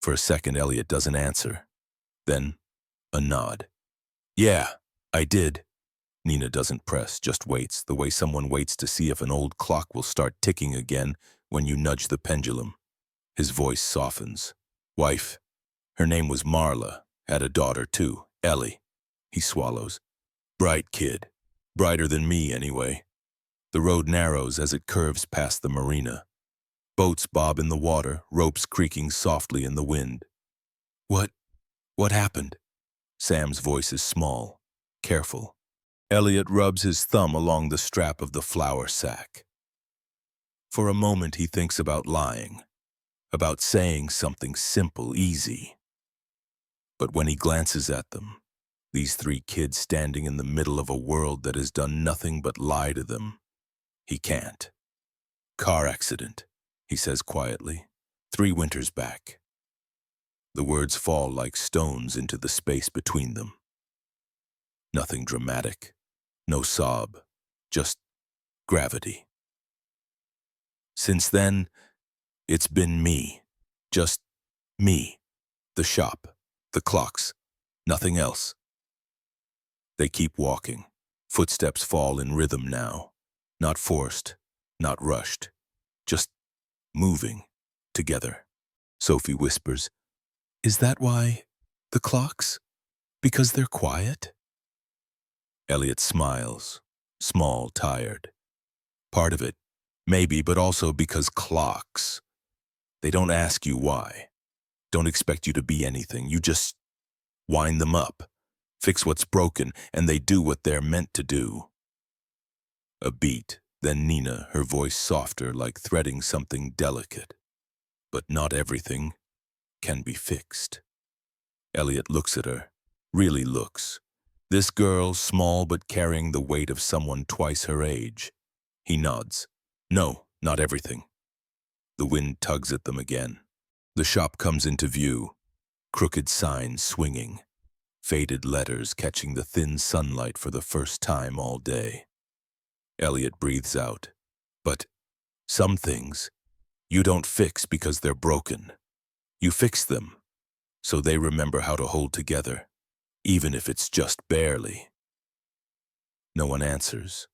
For a second, Elliot doesn't answer. Then, a nod. Yeah, I did. Nina doesn't press, just waits, the way someone waits to see if an old clock will start ticking again when you nudge the pendulum. His voice softens. Wife. Her name was Marla. Had a daughter, too, Ellie. He swallows. Bright kid. Brighter than me, anyway. The road narrows as it curves past the marina. Boats bob in the water, ropes creaking softly in the wind. What happened? Sam's voice is small, careful. Elliot rubs his thumb along the strap of the flour sack. For a moment he thinks about lying, about saying something simple, easy. But when he glances at them, these three kids standing in the middle of a world that has done nothing but lie to them, he can't. Car accident, he says quietly, 3 winters back. The words fall like stones into the space between them. Nothing dramatic, no sob, just gravity. Since then, it's been me, just me, the shop, the clocks, nothing else. They keep walking. Footsteps fall in rhythm now, not forced, not rushed, just moving together. Sophie whispers, Is that why the clocks? Because they're quiet? Elliot smiles, small, tired. Part of it, maybe, but also because clocks. They don't ask you why. Don't expect you to be anything. You just wind them up, fix what's broken, and they do what they're meant to do. A beat, then Nina, her voice softer, like threading something delicate. But not everything can be fixed. Elliot looks at her, really looks. This girl, small but carrying the weight of someone twice her age. He nods. No, not everything. The wind tugs at them again. The shop comes into view, crooked signs swinging, faded letters catching the thin sunlight for the first time all day. Elliot breathes out. But some things you don't fix because they're broken. You fix them so they remember how to hold together, even if it's just barely. No one answers,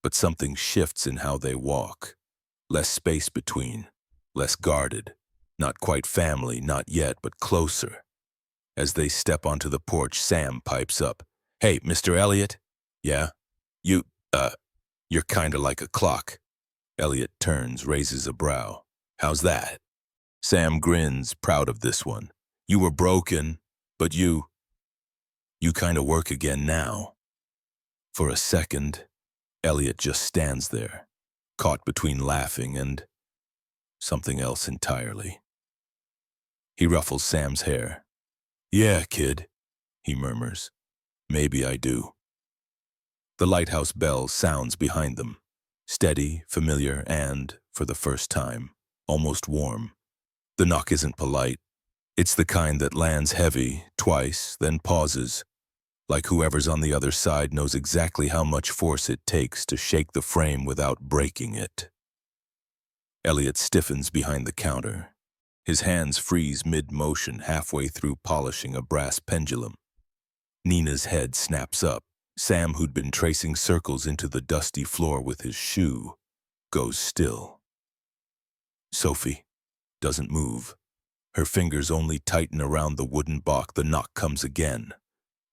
but something shifts in how they walk. Less space between, less guarded. Not quite family, not yet, but closer. As they step onto the porch, Sam pipes up. Hey, Mr. Elliot? Yeah? You're kinda like a clock. Elliot turns, raises a brow. How's that? Sam grins, proud of this one. You were broken, but you kinda work again now. For a second, Elliot just stands there, caught between laughing and something else entirely. He ruffles Sam's hair. Yeah, kid, he murmurs. Maybe I do. The lighthouse bell sounds behind them. Steady, familiar, and, for the first time, almost warm. The knock isn't polite. It's the kind that lands heavy, twice, then pauses, like whoever's on the other side knows exactly how much force it takes to shake the frame without breaking it. Elliot stiffens behind the counter. His hands freeze mid-motion halfway through polishing a brass pendulum. Nina's head snaps up. Sam, who'd been tracing circles into the dusty floor with his shoe, goes still. Sophie, doesn't move. Her fingers only tighten around the wooden block. The knock comes again.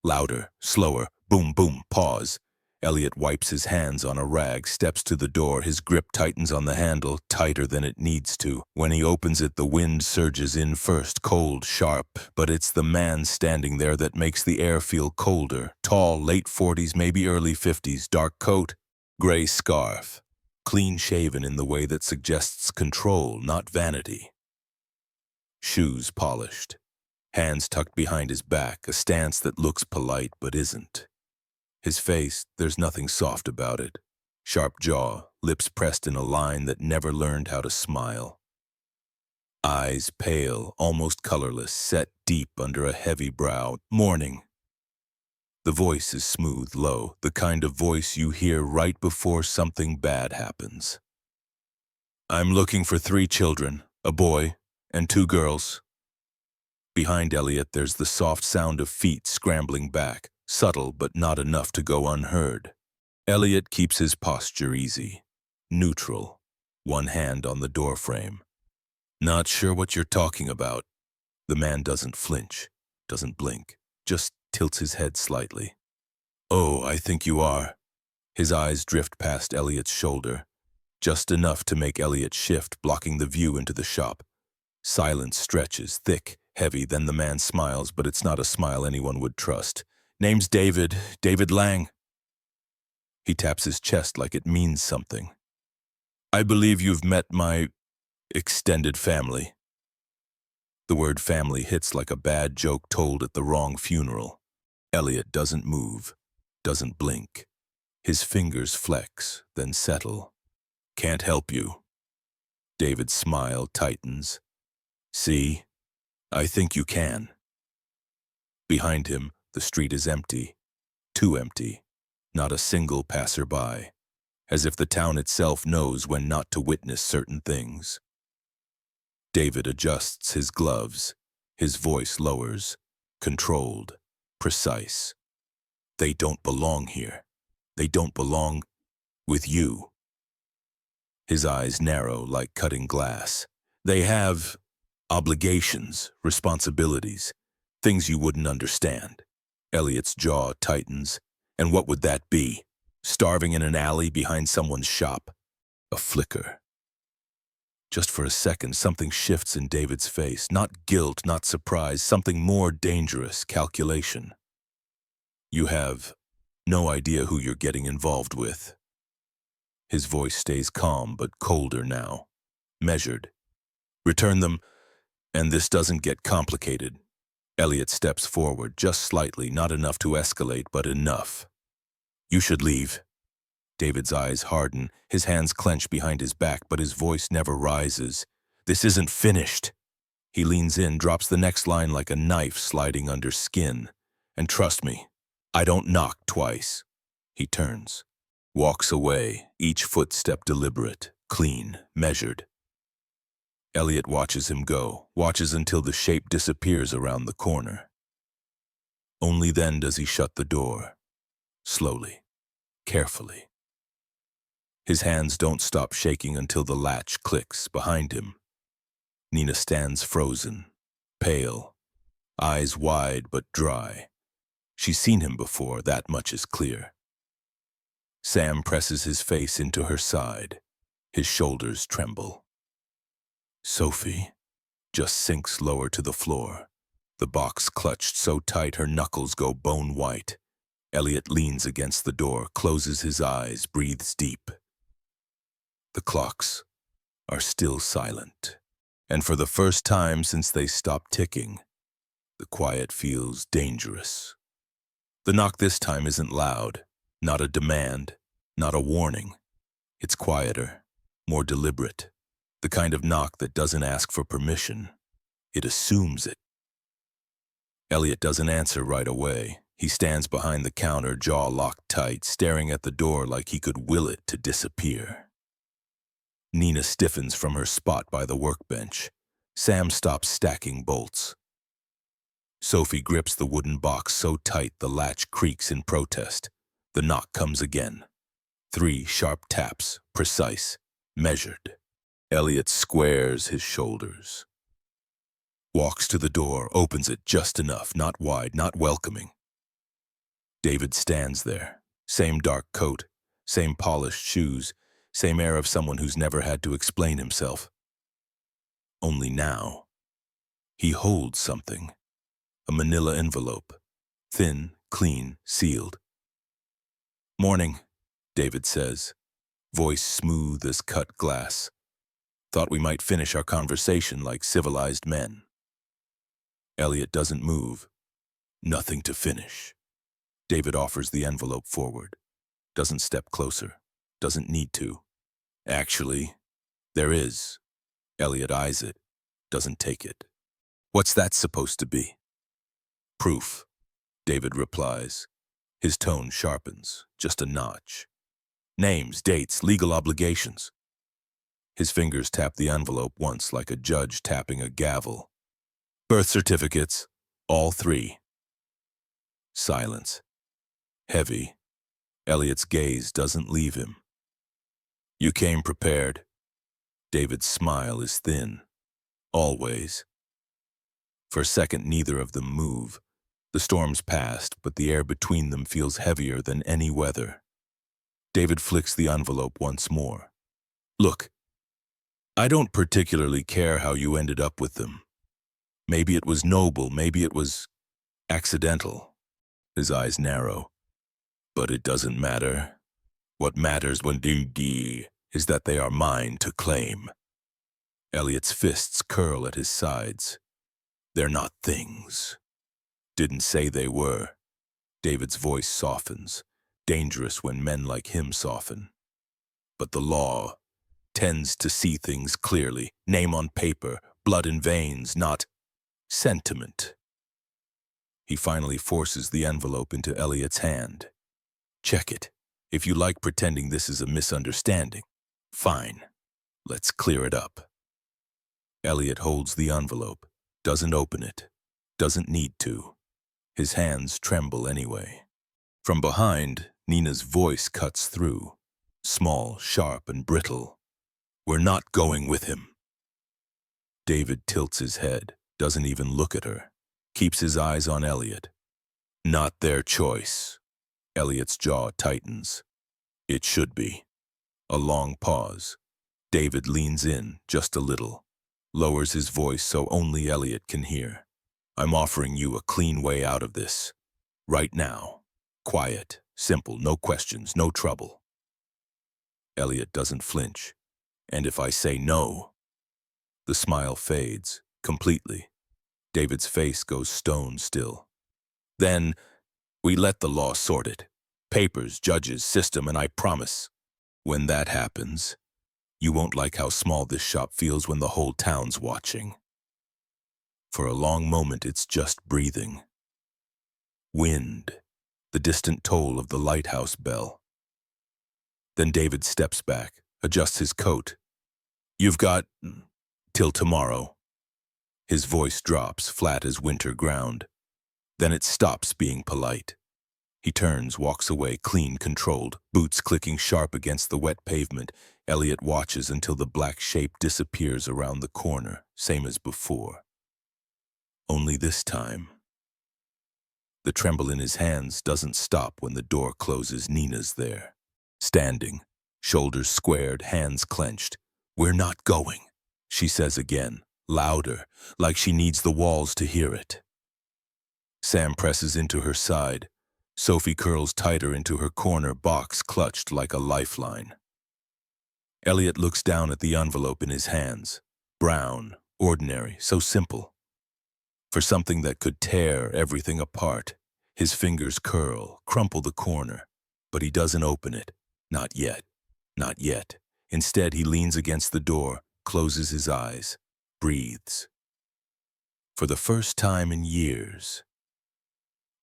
Louder, slower, boom, boom, pause. Elliot wipes his hands on a rag, steps to the door. His grip tightens on the handle, tighter than it needs to. When he opens it, the wind surges in first, cold, sharp. But it's the man standing there that makes the air feel colder. Tall, late 40s, maybe early 50s, dark coat, gray scarf. Clean-shaven in the way that suggests control, not vanity. Shoes polished. Hands tucked behind his back, a stance that looks polite but isn't. His face, there's nothing soft about it. Sharp jaw, lips pressed in a line that never learned how to smile. Eyes pale, almost colorless, set deep under a heavy brow. Morning. The voice is smooth, low, the kind of voice you hear right before something bad happens. I'm looking for 3 children, a boy and 2 girls. Behind Elliot, there's the soft sound of feet scrambling back, subtle but not enough to go unheard. Elliot keeps his posture easy, neutral, one hand on the doorframe. Not sure what you're talking about. The man doesn't flinch, doesn't blink, just tilts his head slightly. Oh, I think you are. His eyes drift past Elliot's shoulder, just enough to make Elliot shift, blocking the view into the shop. Silence stretches, thick, heavy, then the man smiles, but it's not a smile anyone would trust. Name's David Lang. He taps his chest like it means something. I believe you've met my extended family. The word family hits like a bad joke told at the wrong funeral. Elliot doesn't move, doesn't blink. His fingers flex, then settle. Can't help you. David's smile tightens. See, I think you can. Behind him, the street is empty. Too empty. Not a single passerby. As if the town itself knows when not to witness certain things. David adjusts his gloves. His voice lowers. Controlled. Precise. They don't belong here. They don't belong with you. His eyes narrow like cutting glass. They have obligations, responsibilities, things you wouldn't understand. Elliot's jaw tightens. And what would that be? Starving in an alley behind someone's shop? A flicker. Just for a second, something shifts in David's face. Not guilt, not surprise, something more dangerous, calculation. You have no idea who you're getting involved with. His voice stays calm but colder now. Measured. Return them, and this doesn't get complicated. Elliot steps forward, just slightly, not enough to escalate, but enough. You should leave. David's eyes harden, his hands clench behind his back, but his voice never rises. This isn't finished. He leans in, drops the next line like a knife sliding under skin. And trust me, I don't knock twice. He turns, walks away, each footstep deliberate, clean, measured. Elliot watches him go, watches until the shape disappears around the corner. Only then does he shut the door. Slowly, carefully. His hands don't stop shaking until the latch clicks behind him. Nina stands frozen, pale, eyes wide but dry. She's seen him before, that much is clear. Sam presses his face into her side. His shoulders tremble. Sophie just sinks lower to the floor, the box clutched so tight her knuckles go bone white. Elliot leans against the door, closes his eyes, breathes deep. The clocks are still silent, and for the first time since they stopped ticking, the quiet feels dangerous. The knock this time isn't loud, not a demand, not a warning. It's quieter, more deliberate, the kind of knock that doesn't ask for permission. It assumes it. Elliot doesn't answer right away. He stands behind the counter, jaw locked tight, staring at the door like he could will it to disappear. Nina stiffens from her spot by the workbench. Sam stops stacking bolts. Sophie grips the wooden box so tight the latch creaks in protest. The knock comes again. 3 sharp taps, precise, measured. Elliot squares his shoulders. Walks to the door, opens it just enough, not wide, not welcoming. David stands there. Same dark coat, same polished shoes, same air of someone who's never had to explain himself. Only now, he holds something. A manila envelope. Thin, clean, sealed. "Morning," David says, voice smooth as cut glass. "Thought we might finish our conversation like civilized men." Elliot doesn't move. Nothing to finish. David offers the envelope forward. Doesn't step closer. Doesn't need to. "Actually, there is." Elliot eyes it. Doesn't take it. "What's that supposed to be?" "Proof," David replies. His tone sharpens, just a notch. "Names, dates, legal obligations." His fingers tap the envelope once like a judge tapping a gavel. "Birth certificates, all 3. Silence. Heavy. Elliot's gaze doesn't leave him. "You came prepared." David's smile is thin. "Always." For a second, neither of them move. The storm's passed, but the air between them feels heavier than any weather. David flicks the envelope once more. "Look, I don't particularly care how you ended up with them. Maybe it was noble, maybe it was accidental." His eyes narrow. "But it doesn't matter. What matters when is that they are mine to claim." Elliot's fists curl at his sides. "They're not things." "Didn't say they were." David's voice softens. Dangerous when men like him soften. "But the law tends to see things clearly. Name on paper, blood in veins, not sentiment." He finally forces the envelope into Elliot's hand. "Check it. If you like pretending this is a misunderstanding, fine. Let's clear it up." Elliot holds the envelope, doesn't open it, doesn't need to. His hands tremble anyway. From behind, Nina's voice cuts through, small, sharp, and brittle. "We're not going with him." David tilts his head, doesn't even look at her, keeps his eyes on Elliot. "Not their choice." Elliot's jaw tightens. "It should be." A long pause. David leans in, just a little, lowers his voice so only Elliot can hear. "I'm offering you a clean way out of this. Right now. Quiet, simple, no questions, no trouble." Elliot doesn't flinch. "And if I say no?" The smile fades, completely. David's face goes stone still. "Then we let the law sort it. Papers, judges, system, and I promise, when that happens, you won't like how small this shop feels when the whole town's watching." For a long moment, it's just breathing. Wind, the distant toll of the lighthouse bell. Then David steps back, adjusts his coat. "You've got till tomorrow." His voice drops, flat as winter ground. Then it stops being polite. He turns, walks away, clean, controlled, boots clicking sharp against the wet pavement. Elliot watches until the black shape disappears around the corner, same as before. Only this time, the tremble in his hands doesn't stop when the door closes. Nina's there, standing, shoulders squared, hands clenched. "We're not going," she says again, louder, like she needs the walls to hear it. Sam presses into her side. Sophie curls tighter into her corner box, clutched like a lifeline. Elliot looks down at the envelope in his hands. Brown, ordinary, so simple. For something that could tear everything apart, his fingers curl, crumple the corner, but he doesn't open it. Not yet. Not yet. Instead, he leans against the door, closes his eyes, breathes. For the first time in years,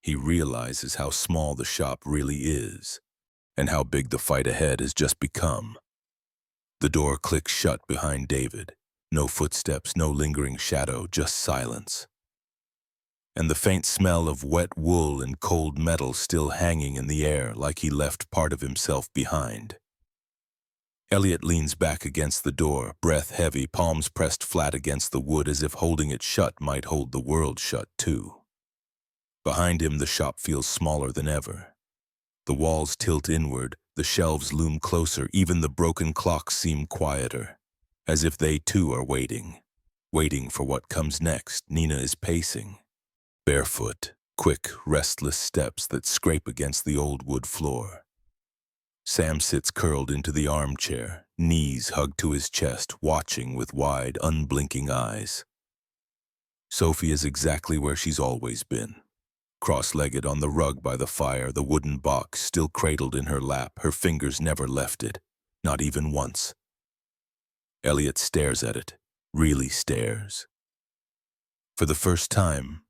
he realizes how small the shop really is, and how big the fight ahead has just become. The door clicks shut behind David. No footsteps, no lingering shadow, just silence. And the faint smell of wet wool and cold metal still hanging in the air like he left part of himself behind. Elliot leans back against the door, breath heavy, palms pressed flat against the wood as if holding it shut might hold the world shut too. Behind him, the shop feels smaller than ever. The walls tilt inward, the shelves loom closer, even the broken clocks seem quieter, as if they too are waiting. Waiting for what comes next. Nina is pacing. Barefoot, quick, restless steps that scrape against the old wood floor. Sam sits curled into the armchair, knees hugged to his chest, watching with wide, unblinking eyes. Sophie is exactly where she's always been. Cross-legged on the rug by the fire, the wooden box still cradled in her lap, her fingers never left it, not even once. Elliot stares at it, really stares. For the first time,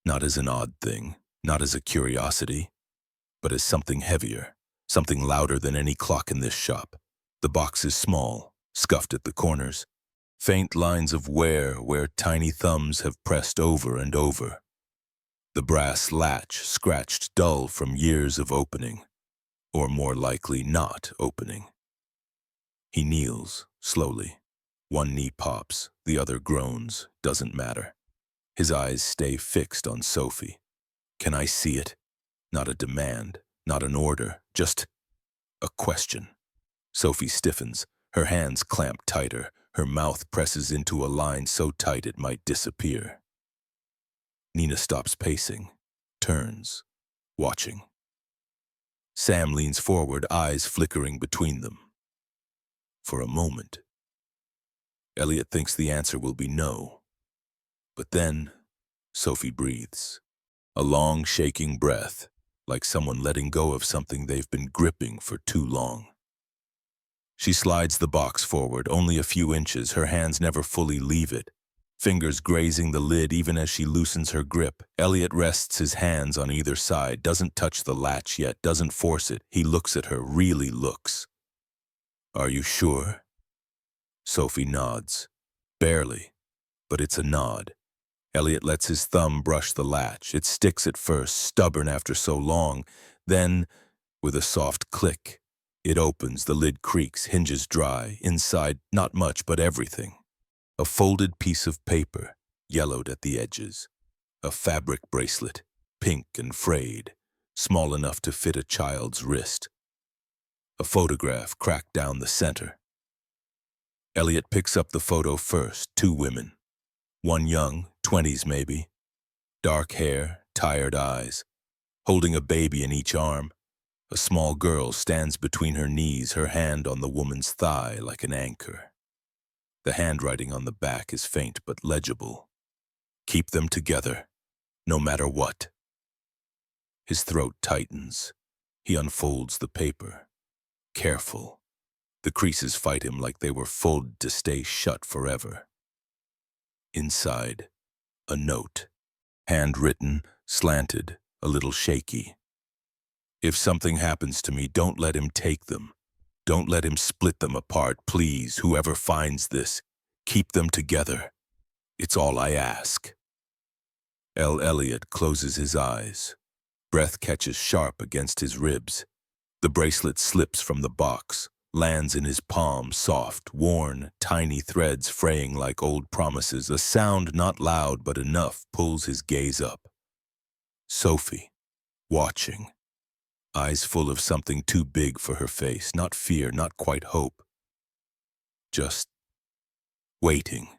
not as an odd thing, not as a curiosity, but as something heavier, something louder than any clock in this shop. The box is small, scuffed at the corners, faint lines of wear where tiny thumbs have pressed over and over. The brass latch scratched dull from years of opening, or more likely not opening. He kneels, slowly. One knee pops, the other groans, doesn't matter. His eyes stay fixed on Sophie. Can I see it? Not a demand, not an order, just a question. Sophie stiffens, her hands clamp tighter, her mouth presses into a line so tight it might disappear. Nina stops pacing, turns, watching. Sam leans forward, eyes flickering between them. For a moment, Elliot thinks the answer will be no. But then, Sophie breathes. A long, shaking breath, like someone letting go of something they've been gripping for too long. She slides the box forward, only a few inches, her hands never fully leave it. Fingers grazing the lid even as she loosens her grip. Elliot rests his hands on either side, doesn't touch the latch yet, doesn't force it. He looks at her, really looks. Are you sure? Sophie nods. Barely, but it's a nod. Elliot lets his thumb brush the latch. It sticks at first, stubborn after so long. Then, with a soft click, it opens, the lid creaks, hinges dry. Inside, not much, but everything. A folded piece of paper, yellowed at the edges. A fabric bracelet, pink and frayed, small enough to fit a child's wrist. A photograph cracked down the center. Elliot picks up the photo first, two women. One young, 20s maybe. Dark hair, tired eyes. Holding a baby in each arm. A small girl stands between her knees, her hand on the woman's thigh like an anchor. The handwriting on the back is faint but legible. Keep them together, no matter what. His throat tightens. He unfolds the paper. Careful. The creases fight him like they were folded to stay shut forever. Inside, a note. Handwritten, slanted, a little shaky. If something happens to me, don't let him take them. Don't let him split them apart, please. Whoever finds this, keep them together. It's all I ask. Elliot closes his eyes. Breath catches sharp against his ribs. The bracelet slips from the box, lands in his palm, soft, worn, tiny threads fraying like old promises. A sound not loud but enough pulls his gaze up. Sophie, watching. Eyes full of something too big for her face, not fear, not quite hope. Just waiting.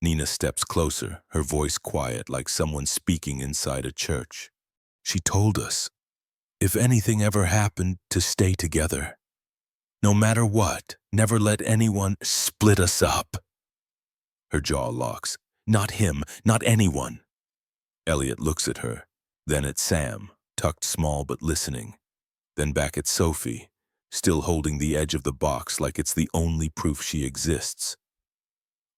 Nina steps closer, her voice quiet like someone speaking inside a church. She told us, if anything ever happened, to stay together. No matter what, never let anyone split us up. Her jaw locks. Not him, not anyone. Elliot looks at her, then at Sam, tucked small but listening, then back at Sophie, still holding the edge of the box like it's the only proof she exists.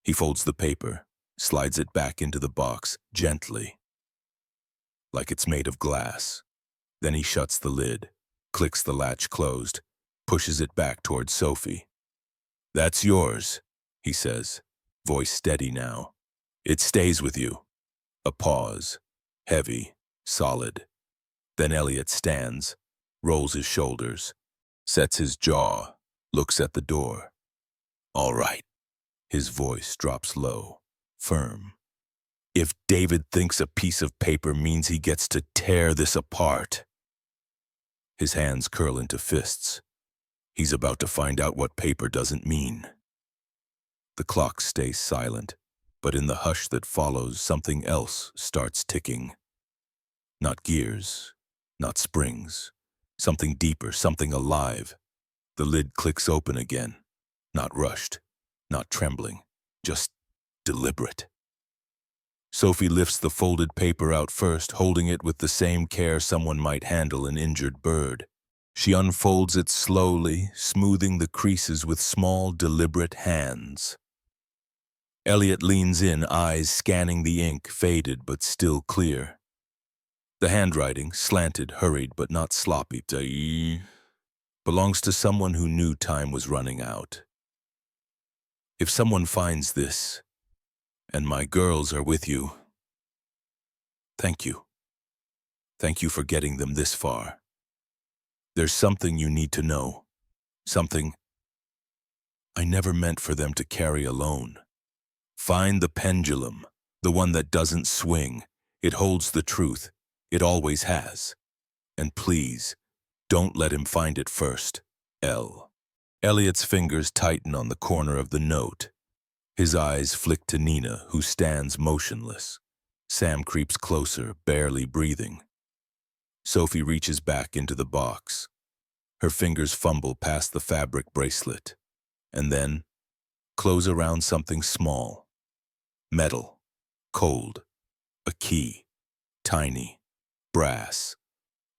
He folds the paper, slides it back into the box, gently, like it's made of glass. Then he shuts the lid, clicks the latch closed, pushes it back towards Sophie. That's yours, he says, voice steady now. It stays with you. A pause, heavy, solid. Then Elliot stands, rolls his shoulders, sets his jaw, looks at the door. All right. His voice drops low, firm. If David thinks a piece of paper means he gets to tear this apart. His hands curl into fists. He's about to find out what paper doesn't mean. The clock stays silent, but in the hush that follows, something else starts ticking. Not gears, not springs. Something deeper, something alive. The lid clicks open again. Not rushed, not trembling, just deliberate. Sophie lifts the folded paper out first, holding it with the same care someone might handle an injured bird. She unfolds it slowly, smoothing the creases with small, deliberate hands. Elliot leans in, eyes scanning the ink, faded but still clear. The handwriting, slanted, hurried but not sloppy, belongs to someone who knew time was running out. If someone finds this, and my girls are with you, thank you. Thank you for getting them this far. There's something you need to know. Something I never meant for them to carry alone. Find the pendulum, the one that doesn't swing. It holds the truth. It always has. And please, don't let him find it first. L. Elliot's fingers tighten on the corner of the note. His eyes flick to Nina, who stands motionless. Sam creeps closer, barely breathing. Sophie reaches back into the box. Her fingers fumble past the fabric bracelet, and then close around something small. Metal, cold, a key, tiny, brass,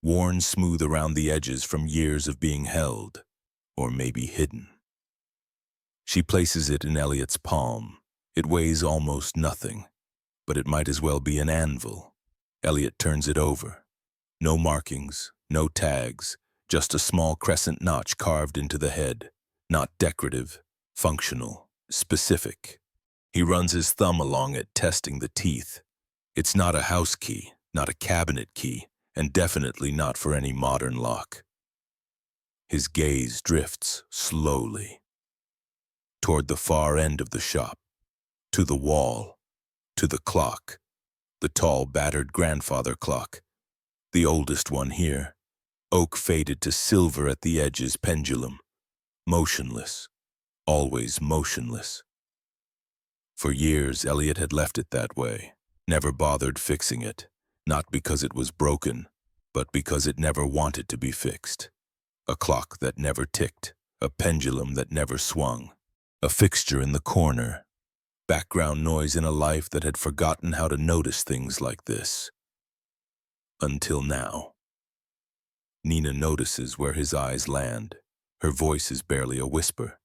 worn smooth around the edges from years of being held, or maybe hidden. She places it in Elliot's palm. It weighs almost nothing, but it might as well be an anvil. Elliot turns it over. No markings, no tags, just a small crescent notch carved into the head. Not decorative, functional, specific. He runs his thumb along it, testing the teeth. It's not a house key, not a cabinet key, and definitely not for any modern lock. His gaze drifts slowly toward the far end of the shop, to the wall, to the clock, the tall, battered grandfather clock, the oldest one here, oak faded to silver at the edges, pendulum, motionless, always motionless. For years, Elliot had left it that way, never bothered fixing it, not because it was broken, but because it never wanted to be fixed. A clock that never ticked, a pendulum that never swung, a fixture in the corner, background noise in a life that had forgotten how to notice things like this. Until now. Nina notices where his eyes land. Her voice is barely a whisper.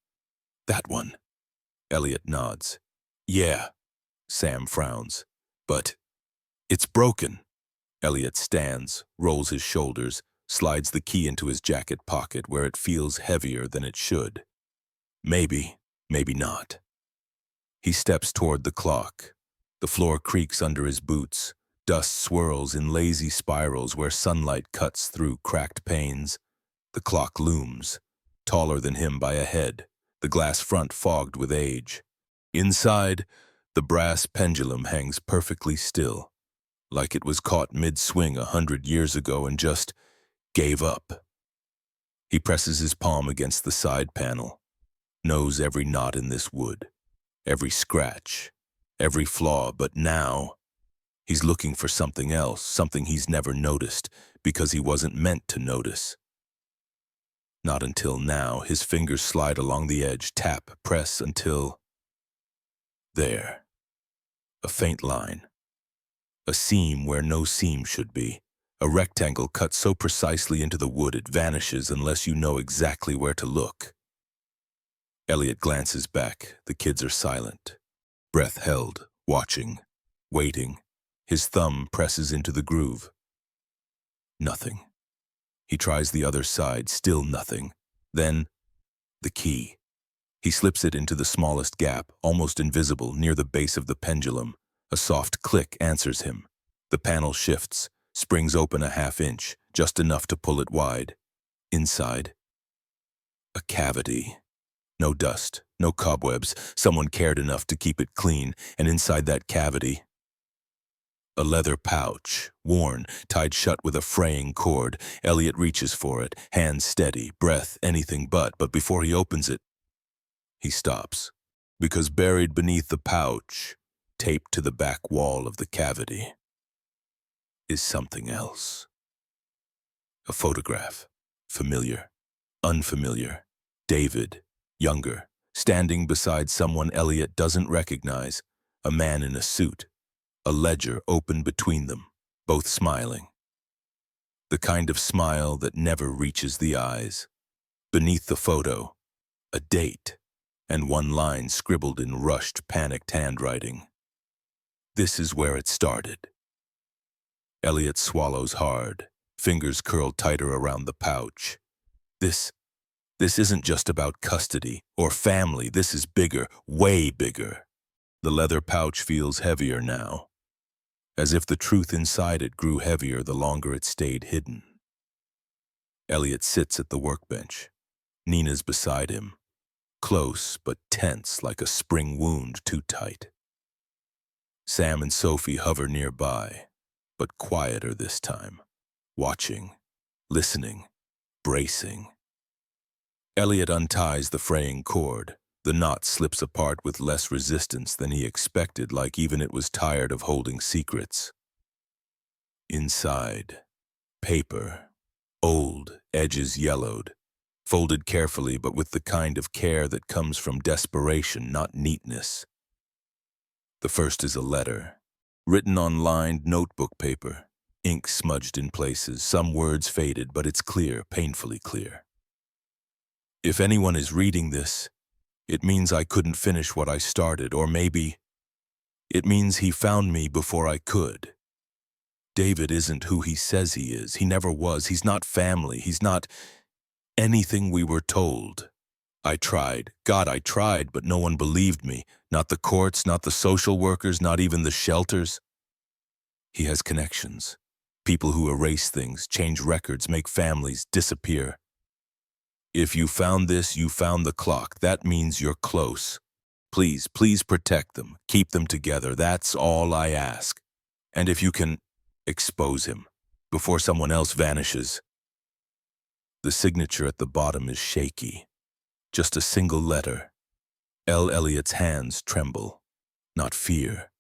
That one. Elliot nods. Yeah. Sam frowns. But it's broken. Elliot stands, rolls his shoulders, slides the key into his jacket pocket where it feels heavier than it should. Maybe, maybe not. He steps toward the clock. The floor creaks under his boots. Dust swirls in lazy spirals where sunlight cuts through cracked panes. The clock looms, taller than him by a head, the glass front fogged with age. Inside, the brass pendulum hangs perfectly still, like it was caught mid-swing 100 years ago and just gave up. He presses his palm against the side panel, knows every knot in this wood, every scratch, every flaw, but now he's looking for something else, something he's never noticed, because he wasn't meant to notice. Not until now. His fingers slide along the edge, tap, press until... There. A faint line. A seam where no seam should be. A rectangle cut so precisely into the wood it vanishes unless you know exactly where to look. Elliot glances back. The kids are silent. Breath held, watching, waiting. His thumb presses into the groove. Nothing. He tries the other side, still nothing. Then, the key. He slips it into the smallest gap, almost invisible, near the base of the pendulum. A soft click answers him. The panel shifts, springs open a half-inch, just enough to pull it wide. Inside, a cavity. No dust, no cobwebs. Someone cared enough to keep it clean, and inside that cavity, a leather pouch, worn, tied shut with a fraying cord. Elliot reaches for it, hands steady, breath anything but before he opens it, he stops, because buried beneath the pouch, taped to the back wall of the cavity, is something else. A photograph. Familiar. Unfamiliar. David, younger, standing beside someone Elliot doesn't recognize, a man in a suit, a ledger open between them, both smiling. The kind of smile that never reaches the eyes. Beneath the photo, a date, and one line scribbled in rushed, panicked handwriting. This is where it started. Elliot swallows hard, fingers curled tighter around the pouch. This isn't just about custody or family. This is bigger, way bigger. The leather pouch feels heavier now, as if the truth inside it grew heavier the longer it stayed hidden. Elliot sits at the workbench. Nina's beside him, close but tense like a spring wound too tight. Sam and Sophie hover nearby, but quieter this time, watching, listening, bracing. Elliot unties the fraying cord. The knot slips apart with less resistance than he expected, like even it was tired of holding secrets. Inside, paper, old, edges yellowed, folded carefully but with the kind of care that comes from desperation, not neatness. The first is a letter, written on lined notebook paper, ink smudged in places, some words faded, but it's clear, painfully clear. If anyone is reading this, it means I couldn't finish what I started, or maybe it means he found me before I could. David isn't who he says he is. He never was. He's not family. He's not anything we were told. I tried. God, I tried, but no one believed me. Not the courts, not the social workers, not even the shelters. He has connections. People who erase things, change records, make families disappear. If you found this, you found the clock. That means you're close. Please, please protect them. Keep them together. That's all I ask. And if you can, expose him before someone else vanishes. The signature at the bottom is shaky. Just a single letter. L. Elliot's hands tremble. Not fear.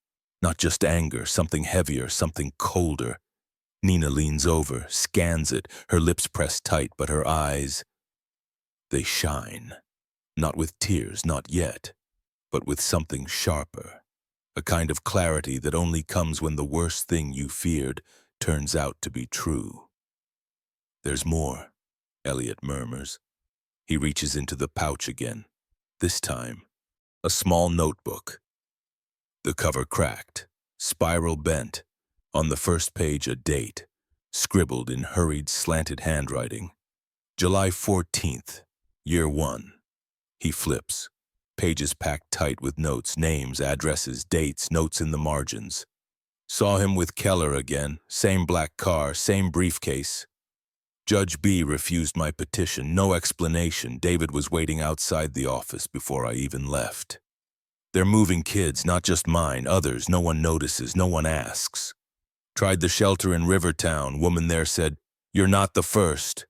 Not just anger. Something heavier. Something colder. Nina leans over, scans it, her lips pressed tight, but her eyes, they shine. Not with tears, not yet, but with something sharper. A kind of clarity that only comes when the worst thing you feared turns out to be true. There's more, Elliot murmurs. He reaches into the pouch again. This time, a small notebook. The cover cracked, spiral bent. On the first page, a date, scribbled in hurried, slanted handwriting. July 14th, year 1. He flips. Pages packed tight with notes, names, addresses, dates, notes in the margins. Saw him with Keller again, same black car, same briefcase. Judge B refused my petition, no explanation. David was waiting outside the office before I even left. They're moving kids, not just mine, others. No one notices, no one asks. Tried the shelter in Rivertown. Woman there said, "You're not the first."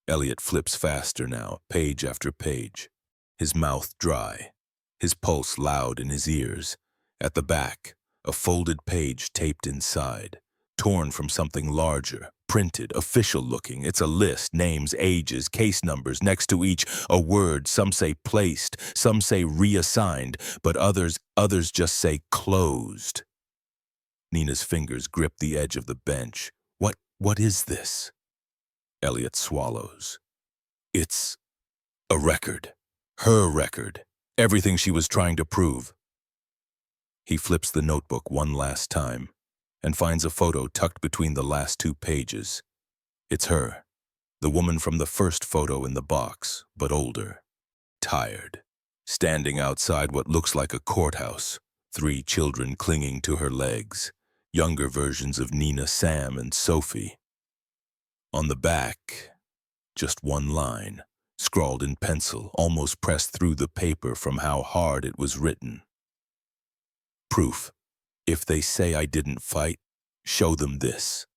Elliot flips faster now, page after page. His mouth dry, his pulse loud in his ears. At the back, a folded page taped inside, torn from something larger, printed, official-looking. It's a list, names, ages, case numbers, next to each a word. Some say placed, some say reassigned, but others just say closed. Nina's fingers grip the edge of the bench. What is this? Elliot swallows. It's a record. Her record. Everything she was trying to prove. He flips the notebook one last time and finds a photo tucked between the last 2 pages. It's her, the woman from the first photo in the box, but older, tired, standing outside what looks like a courthouse, 3 children clinging to her legs. Younger versions of Nina, Sam, and Sophie. On the back, just one line, scrawled in pencil, almost pressed through the paper from how hard it was written. Proof. If they say I didn't fight, show them this.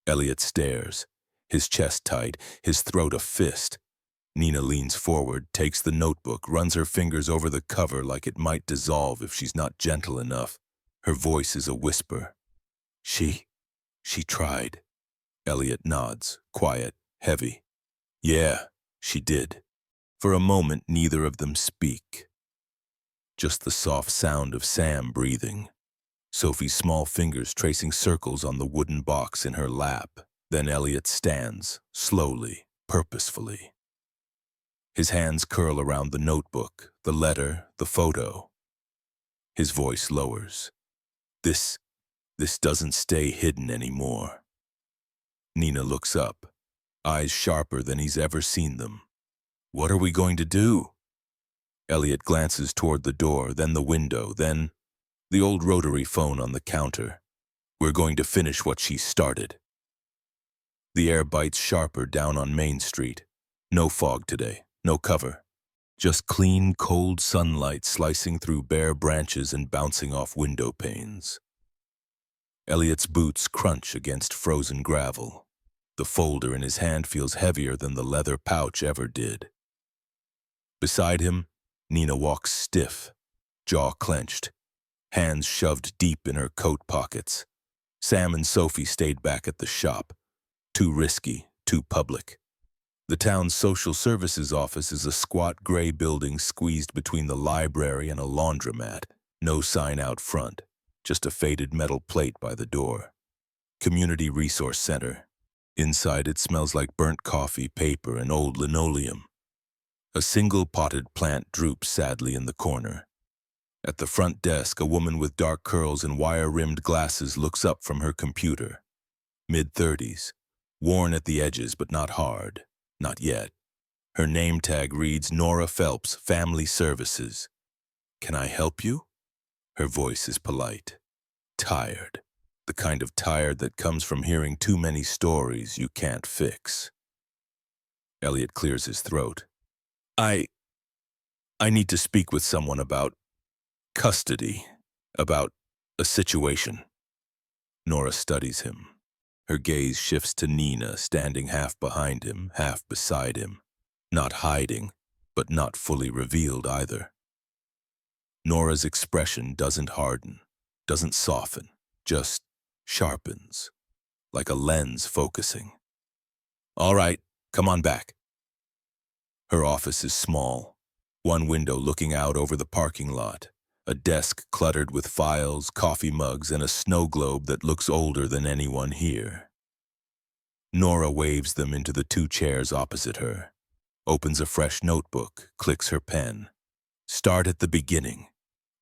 Elliot stares, his chest tight, his throat a fist. Nina leans forward, takes the notebook, runs her fingers over the cover like it might dissolve if she's not gentle enough. Her voice is a whisper. She tried. Elliot nods, quiet, heavy. Yeah, she did. For a moment, neither of them speak. Just the soft sound of Sam breathing. Sophie's small fingers tracing circles on the wooden box in her lap. Then Elliot stands, slowly, purposefully. His hands curl around the notebook, the letter, the photo. His voice lowers. This doesn't stay hidden anymore. Nina looks up, eyes sharper than he's ever seen them. What are we going to do? Elliot glances toward the door, then the window, then the old rotary phone on the counter. We're going to finish what she started. The air bites sharper down on Main Street. No fog today, no cover. Just clean, cold sunlight slicing through bare branches and bouncing off window panes. Elliot's boots crunch against frozen gravel. The folder in his hand feels heavier than the leather pouch ever did. Beside him, Nina walks stiff, jaw clenched, hands shoved deep in her coat pockets. Sam and Sophie stayed back at the shop. Too risky, too public. The town's social services office is a squat gray building squeezed between the library and a laundromat. No sign out front, just a faded metal plate by the door. Community Resource Center. Inside it smells like burnt coffee, paper, and old linoleum. A single potted plant droops sadly in the corner. At the front desk, a woman with dark curls and wire-rimmed glasses looks up from her computer. Mid-30s, worn at the edges but not hard. Not yet. Her name tag reads Nora Phelps, Family Services. Can I help you? Her voice is polite. Tired. The kind of tired that comes from hearing too many stories you can't fix. Elliot clears his throat. I need to speak with someone about custody, about a situation. Nora studies him. Her gaze shifts to Nina, standing half behind him, half beside him. Not hiding, but not fully revealed either. Nora's expression doesn't harden, doesn't soften, just sharpens, like a lens focusing. All right, come on back. Her office is small, one window looking out over the parking lot, a desk cluttered with files, coffee mugs, and a snow globe that looks older than anyone here. Nora waves them into the two chairs opposite her, opens a fresh notebook, clicks her pen. Start at the beginning.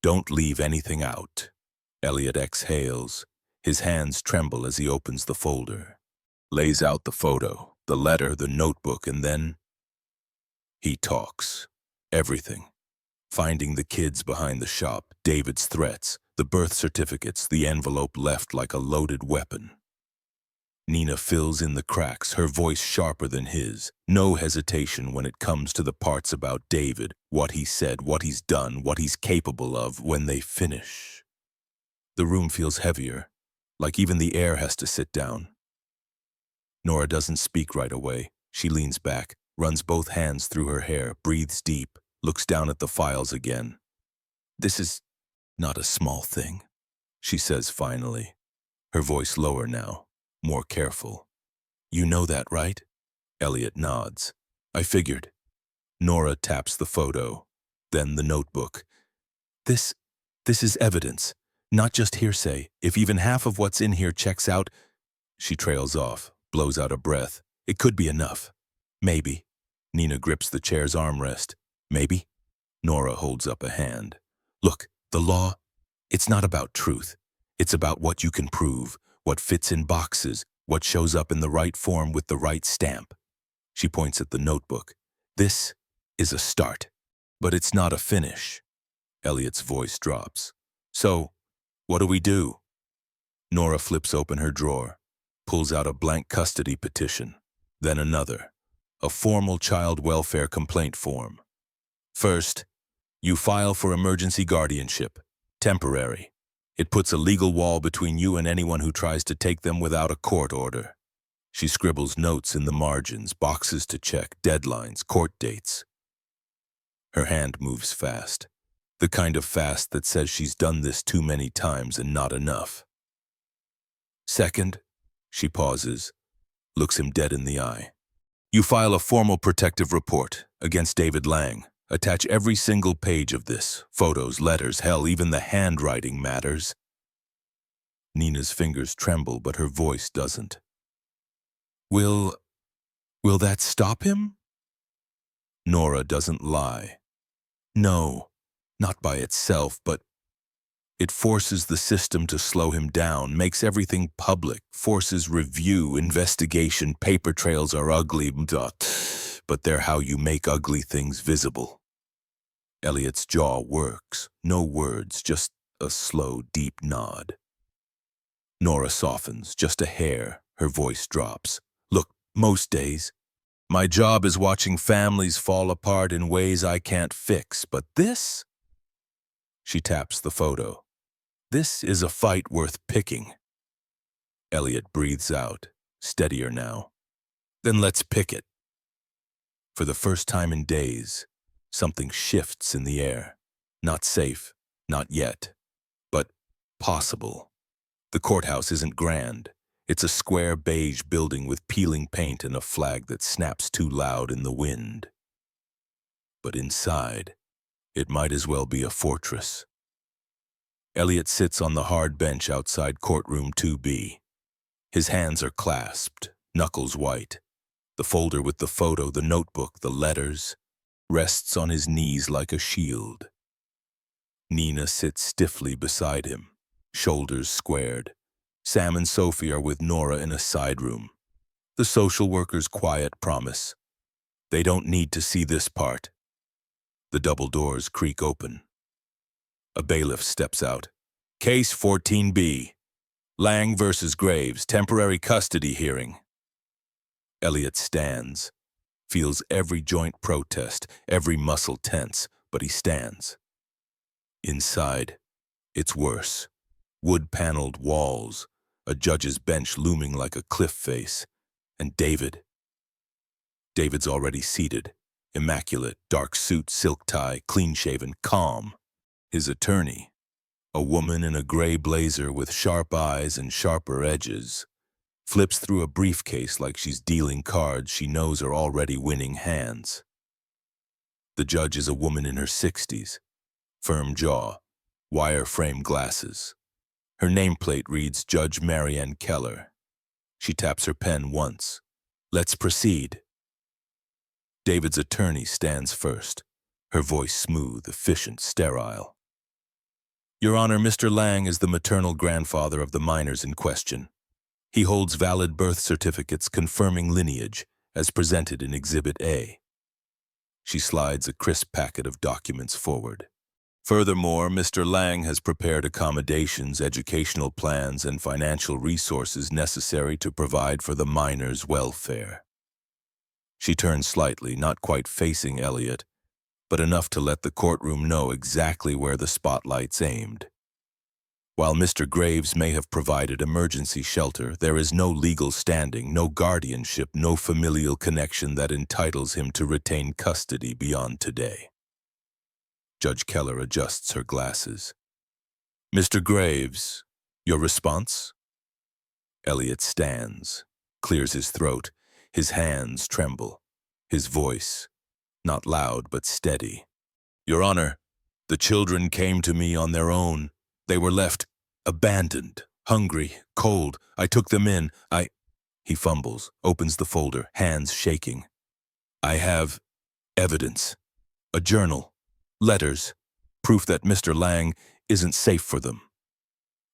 Don't leave anything out. Elliot exhales. His hands tremble as he opens the folder. Lays out the photo, the letter, the notebook, and then he talks. Everything. Finding the kids behind the shop, David's threats, the birth certificates, the envelope left like a loaded weapon. Nina fills in the cracks, her voice sharper than his. No hesitation when it comes to the parts about David, what he said, what he's done, what he's capable of when they finish. The room feels heavier, like even the air has to sit down. Nora doesn't speak right away. She leans back, runs both hands through her hair, breathes deep, looks down at the files again. This is not a small thing, she says finally, her voice lower now, more careful. You know that, right? Elliot nods. I figured. Nora taps the photo, then the notebook. This is evidence, not just hearsay. If even half of what's in here checks out, she trails off, blows out a breath. It could be enough. Maybe. Nina grips the chair's armrest. Maybe. Nora holds up a hand. Look, the law, it's not about truth. It's about what you can prove, what fits in boxes, what shows up in the right form with the right stamp. She points at the notebook. This is a start, but it's not a finish. Elliot's voice drops. So, what do we do? Nora flips open her drawer, pulls out a blank custody petition, then another. a formal child welfare complaint form. First, you file for emergency guardianship, temporary. It puts a legal wall between you and anyone who tries to take them without a court order. She scribbles notes in the margins, boxes to check, deadlines, court dates. Her hand moves fast, the kind of fast that says she's done this too many times and not enough. Second, she pauses, looks him dead in the eye. You file a formal protective report against David Lang. Attach every single page of this, photos, letters, hell, even the handwriting matters. Nina's fingers tremble, but her voice doesn't. Will that stop him? Nora doesn't lie. No, not by itself, but it forces the system to slow him down, makes everything public, forces review, investigation, paper trails are ugly, but they're how you make ugly things visible. Elliot's jaw works, no words, just a slow, deep nod. Nora softens, just a hair, her voice drops. Look, most days, my job is watching families fall apart in ways I can't fix, but this? She taps the photo. This is a fight worth picking. Elliot breathes out, steadier now. Then let's pick it. For the first time in days, something shifts in the air. Not safe, not yet, but possible. The courthouse isn't grand. It's a square beige building with peeling paint and a flag that snaps too loud in the wind. But inside, it might as well be a fortress. Elliot sits on the hard bench outside courtroom 2B. His hands are clasped, knuckles white. The folder with the photo, the notebook, the letters, rests on his knees like a shield. Nina sits stiffly beside him, shoulders squared. Sam and Sophie are with Nora in a side room. The social worker's quiet promise. They don't need to see this part. The double doors creak open. A bailiff steps out. Case 14B. Lang versus Graves, temporary custody hearing. Elliot stands, feels every joint protest, every muscle tense, but he stands. Inside, it's worse. Wood-paneled walls, a judge's bench looming like a cliff face, and David. David's already seated, immaculate, dark suit, silk tie, clean-shaven, calm. His attorney, a woman in a gray blazer with sharp eyes and sharper edges, flips through a briefcase like she's dealing cards she knows are already winning hands. The judge is a woman in her 60s, firm jaw, wire-frame glasses. Her nameplate reads Judge Marianne Keller. She taps her pen once. Let's proceed. David's attorney stands first, her voice smooth, efficient, sterile. Your Honor, Mr. Lang is the maternal grandfather of the minors in question. He holds valid birth certificates confirming lineage, as presented in Exhibit A. She slides a crisp packet of documents forward. Furthermore, Mr. Lang has prepared accommodations, educational plans, and financial resources necessary to provide for the minors' welfare. She turns slightly, not quite facing Elliot, but enough to let the courtroom know exactly where the spotlight's aimed. While Mr. Graves may have provided emergency shelter, there is no legal standing, no guardianship, no familial connection that entitles him to retain custody beyond today. Judge Keller adjusts her glasses. Mr. Graves, your response? Elliot stands, clears his throat. His hands tremble. His voice, not loud but steady. Your Honor, the children came to me on their own. They were left abandoned, hungry, cold. I took them in. He fumbles, opens the folder, hands shaking. I have evidence, a journal, letters, proof that Mr. Lang isn't safe for them.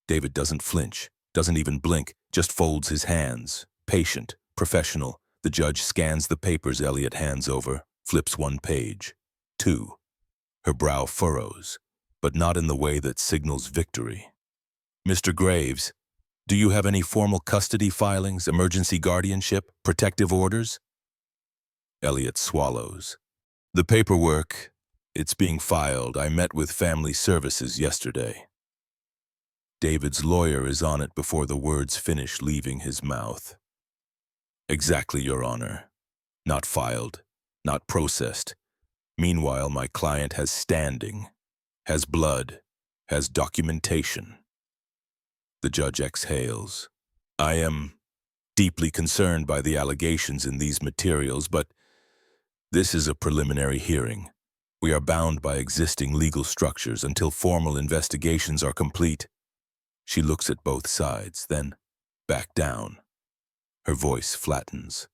David doesn't flinch, doesn't even blink, just folds his hands, patient, professional. The judge scans the papers Elliot hands over, flips one page, two. Her brow furrows, but not in the way that signals victory. Mr. Graves, do you have any formal custody filings, emergency guardianship, protective orders? Elliot swallows. The paperwork, it's being filed. I met with Family Services yesterday. David's lawyer is on it before the words finish leaving his mouth. Exactly, Your Honor. Not filed, not processed. Meanwhile, my client has standing, has blood, has documentation. The judge exhales. I am deeply concerned by the allegations in these materials, but this is a preliminary hearing. We are bound by existing legal structures until formal investigations are complete. She looks at both sides, then back down. Her voice flattens.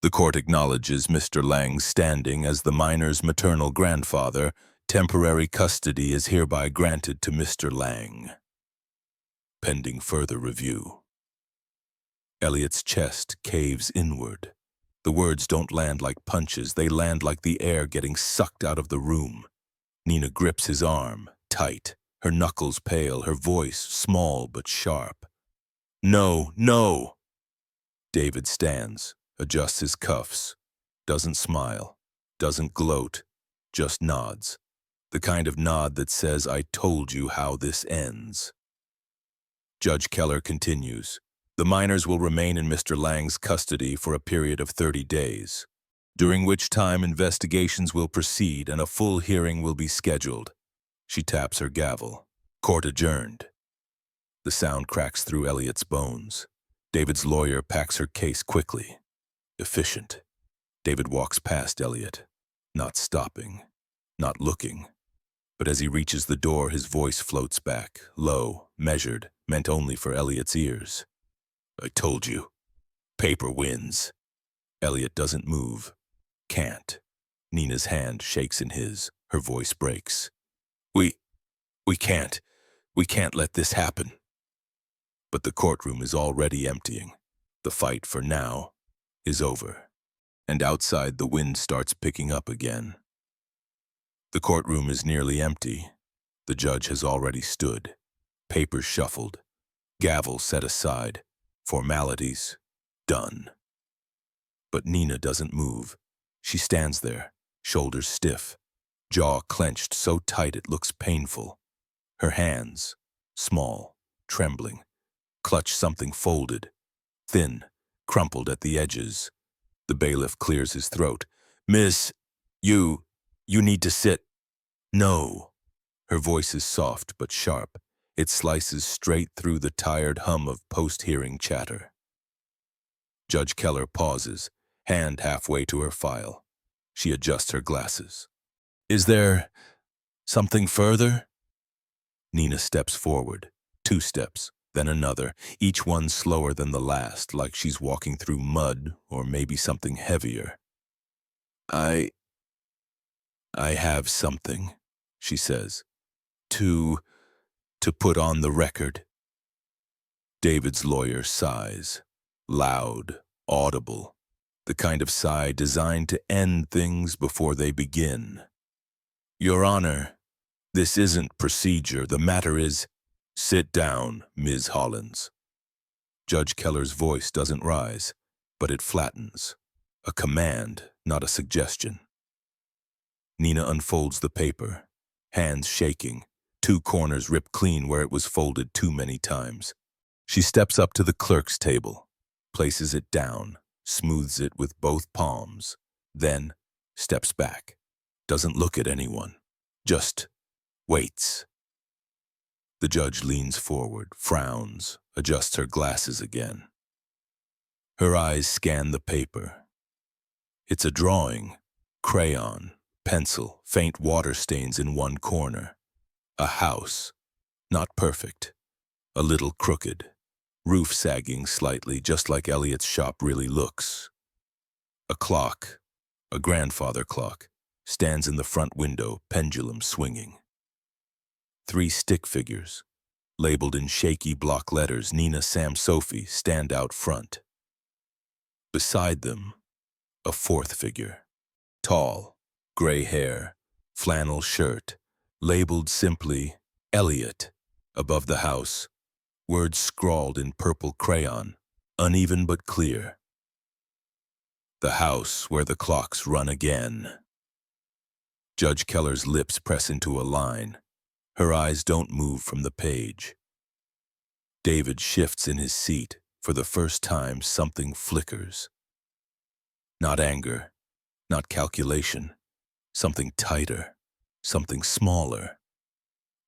The court acknowledges Mr. Lang's standing as the minor's maternal grandfather. Temporary custody is hereby granted to Mr. Lang. Pending further review. Elliot's chest caves inward. The words don't land like punches, they land like the air getting sucked out of the room. Nina grips his arm, tight, her knuckles pale, her voice small but sharp. No, no! David stands, adjusts his cuffs, doesn't smile, doesn't gloat, just nods. The kind of nod that says, I told you how this ends. Judge Keller continues. The minors will remain in Mr. Lang's custody for a period of 30 days, during which time investigations will proceed and a full hearing will be scheduled. She taps her gavel. Court adjourned. The sound cracks through Elliot's bones. David's lawyer packs her case quickly. Efficient. David walks past Elliot, not stopping, not looking. But as he reaches the door, his voice floats back, low, measured, meant only for Elliot's ears. I told you. Paper wins. Elliot doesn't move. Can't. Nina's hand shakes in his. Her voice breaks. We can't. We can't let this happen. But the courtroom is already emptying. The fight for now is over. And outside, the wind starts picking up again. The courtroom is nearly empty. The judge has already stood. Papers shuffled. Gavel set aside. Formalities done. But Nina doesn't move. She stands there, shoulders stiff, jaw clenched so tight it looks painful. Her hands, small, trembling, clutch something folded, thin, crumpled at the edges. The bailiff clears his throat. Miss, you need to sit. No. Her voice is soft but sharp. It slices straight through the tired hum of post-hearing chatter. Judge Keller pauses, hand halfway to her file. She adjusts her glasses. Is there something further? Nina steps forward, 2 steps, then another, each one slower than the last, like she's walking through mud or maybe something heavier. I have something, she says, to put on the record. David's lawyer sighs, loud, audible, the kind of sigh designed to end things before they begin. Your Honor, this isn't procedure. The matter is, sit down, Ms. Hollins. Judge Keller's voice doesn't rise, but it flattens. A command, not a suggestion. Nina unfolds the paper, hands shaking, 2 corners ripped clean where it was folded too many times. She steps up to the clerk's table, places it down, smooths it with both palms, then steps back, doesn't look at anyone, just waits. The judge leans forward, frowns, adjusts her glasses again. Her eyes scan the paper. It's a drawing, crayon, pencil, faint water stains in one corner. A house, not perfect, a little crooked, roof sagging slightly, just like Elliot's shop really looks. A clock, a grandfather clock, stands in the front window, pendulum swinging. 3 stick figures, labeled in shaky block letters, Nina, Sam, Sophie, stand out front. Beside them, a 4th figure, tall, gray hair, flannel shirt, labeled simply Elliot. Above the house, words scrawled in purple crayon, uneven but clear. The house where the clocks run again. Judge Keller's lips press into a line. Her eyes don't move from the page. David shifts in his seat. For the first time, something flickers. Not anger, not calculation. Something tighter, something smaller.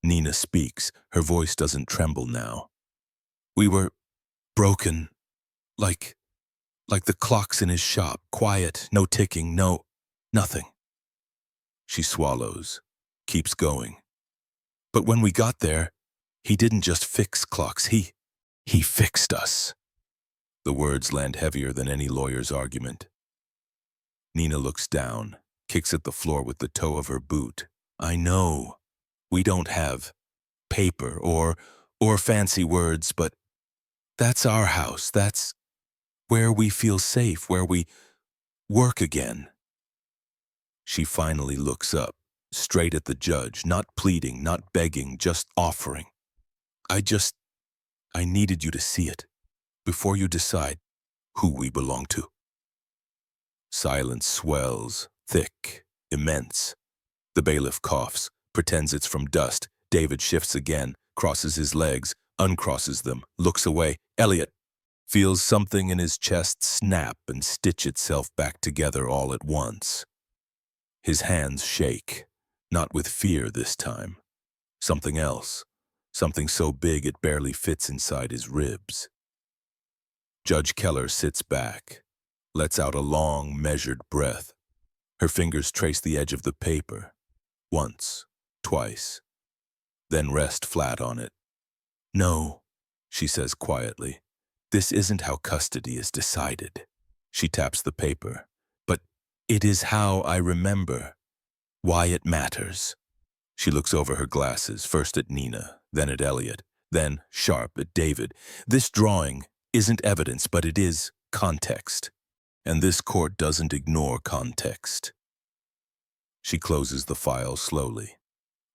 Nina speaks. Her voice doesn't tremble now. We were broken, like the clocks in his shop, quiet, no ticking, nothing. She swallows, keeps going. But when we got there, he didn't just fix clocks, he fixed us. The words land heavier than any lawyer's argument. Nina looks down, kicks at the floor with the toe of her boot. I know, we don't have paper or fancy words, but that's our house. That's where we feel safe, where we work again. She finally looks up, straight at the judge, not pleading, not begging, just offering. I needed you to see it before you decide who we belong to. Silence swells, thick, immense. The bailiff coughs, pretends it's from dust. David shifts again, crosses his legs, uncrosses them, looks away. Elliot feels something in his chest snap and stitch itself back together all at once. His hands shake, not with fear this time. Something else, something so big it barely fits inside his ribs. Judge Keller sits back, lets out a long, measured breath. Her fingers trace the edge of the paper, once, twice, then rest flat on it. No, she says quietly, this isn't how custody is decided. She taps the paper, but it is how I remember, why it matters. She looks over her glasses, first at Nina, then at Elliot, then, sharp, at David. This drawing isn't evidence, but it is context. And this court doesn't ignore context. She closes the file slowly.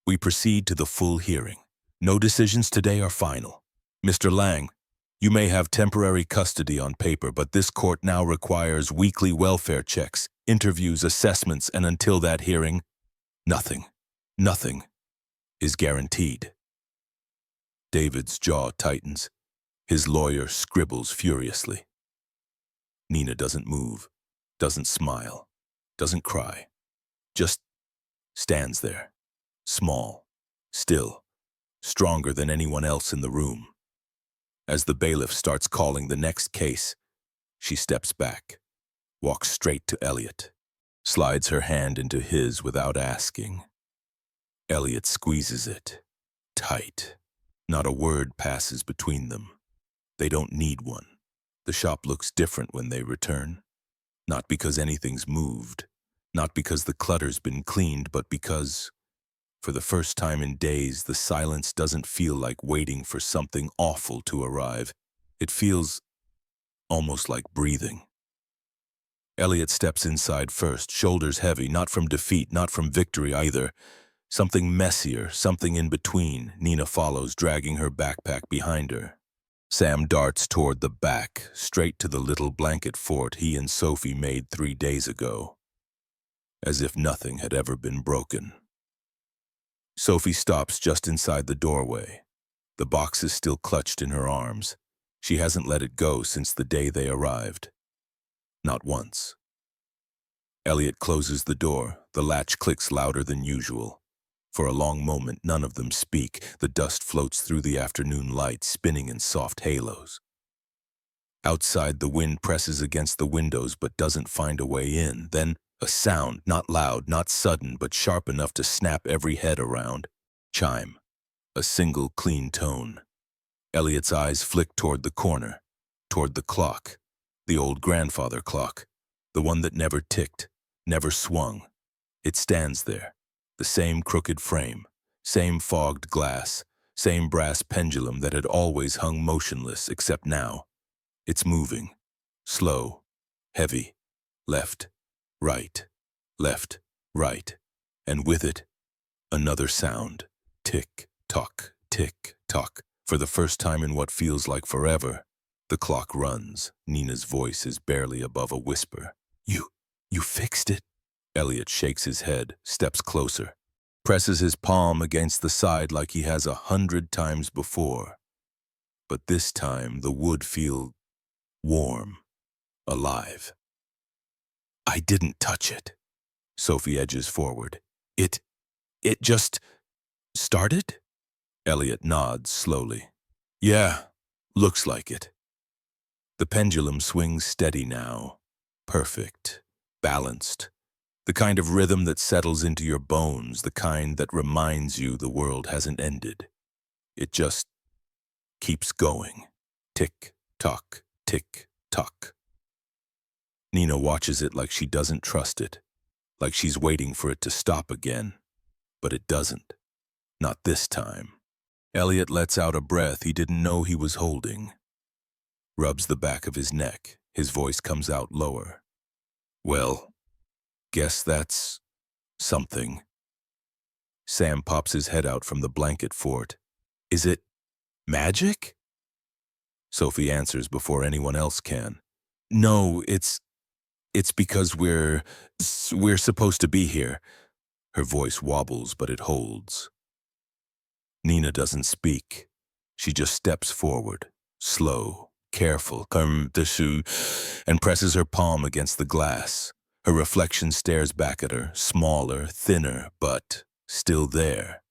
We proceed to the full hearing. No decisions today are final. Mr. Lang, you may have temporary custody on paper, but this court now requires weekly welfare checks, interviews, assessments, and until that hearing, nothing is guaranteed. David's jaw tightens. His lawyer scribbles furiously. Nina doesn't move, doesn't smile, doesn't cry, just stands there, small, still, stronger than anyone else in the room. As the bailiff starts calling the next case, she steps back, walks straight to Elliot, slides her hand into his without asking. Elliot squeezes it, tight. Not a word passes between them. They don't need one. The shop looks different when they return. Not because anything's moved, not because the clutter's been cleaned, but because, for the first time in days, the silence doesn't feel like waiting for something awful to arrive. It feels almost like breathing. Elliot steps inside first, shoulders heavy, not from defeat, not from victory either. Something messier, something in between. Nina follows, dragging her backpack behind her. Sam darts toward the back, straight to the little blanket fort he and Sophie made 3 days ago, as if nothing had ever been broken. Sophie stops just inside the doorway. The box is still clutched in her arms. She hasn't let it go since the day they arrived. Not once. Elliot closes the door. The latch clicks louder than usual. For a long moment, none of them speak. The dust floats through the afternoon light, spinning in soft halos. Outside, the wind presses against the windows but doesn't find a way in. Then, a sound, not loud, not sudden, but sharp enough to snap every head around. Chime. A single, clean tone. Elliot's eyes flick toward the corner, toward the clock. The old grandfather clock. The one that never ticked, never swung. It stands there. The same crooked frame, same fogged glass, same brass pendulum that had always hung motionless, except now. It's moving. Slow. Heavy. Left. Right. Left. Right. And with it, another sound. Tick-tock, tick-tock. For the first time in what feels like forever, the clock runs. Nina's voice is barely above a whisper. You, you fixed it? Elliot shakes his head, steps closer, presses his palm against the side like he has 100 times before. But this time the wood feels warm, alive. I didn't touch it. Sophie edges forward. It just started? Elliot nods slowly. Yeah, looks like it. The pendulum swings steady now. Perfect. Balanced. The kind of rhythm that settles into your bones, the kind that reminds you the world hasn't ended. It just keeps going. Tick, tock, tick, tock. Nina watches it like she doesn't trust it, like she's waiting for it to stop again. But it doesn't. Not this time. Elliot lets out a breath he didn't know he was holding. Rubs the back of his neck. His voice comes out lower. Well, guess that's something. Sam pops his head out from the blanket fort. Is it magic? Sophie answers before anyone else can. No, it's because we're supposed to be here. Her voice wobbles, but it holds. Nina doesn't speak. She just steps forward, slow, careful, comme dessus, and presses her palm against the glass. Her reflection stares back at her, smaller, thinner, but still there.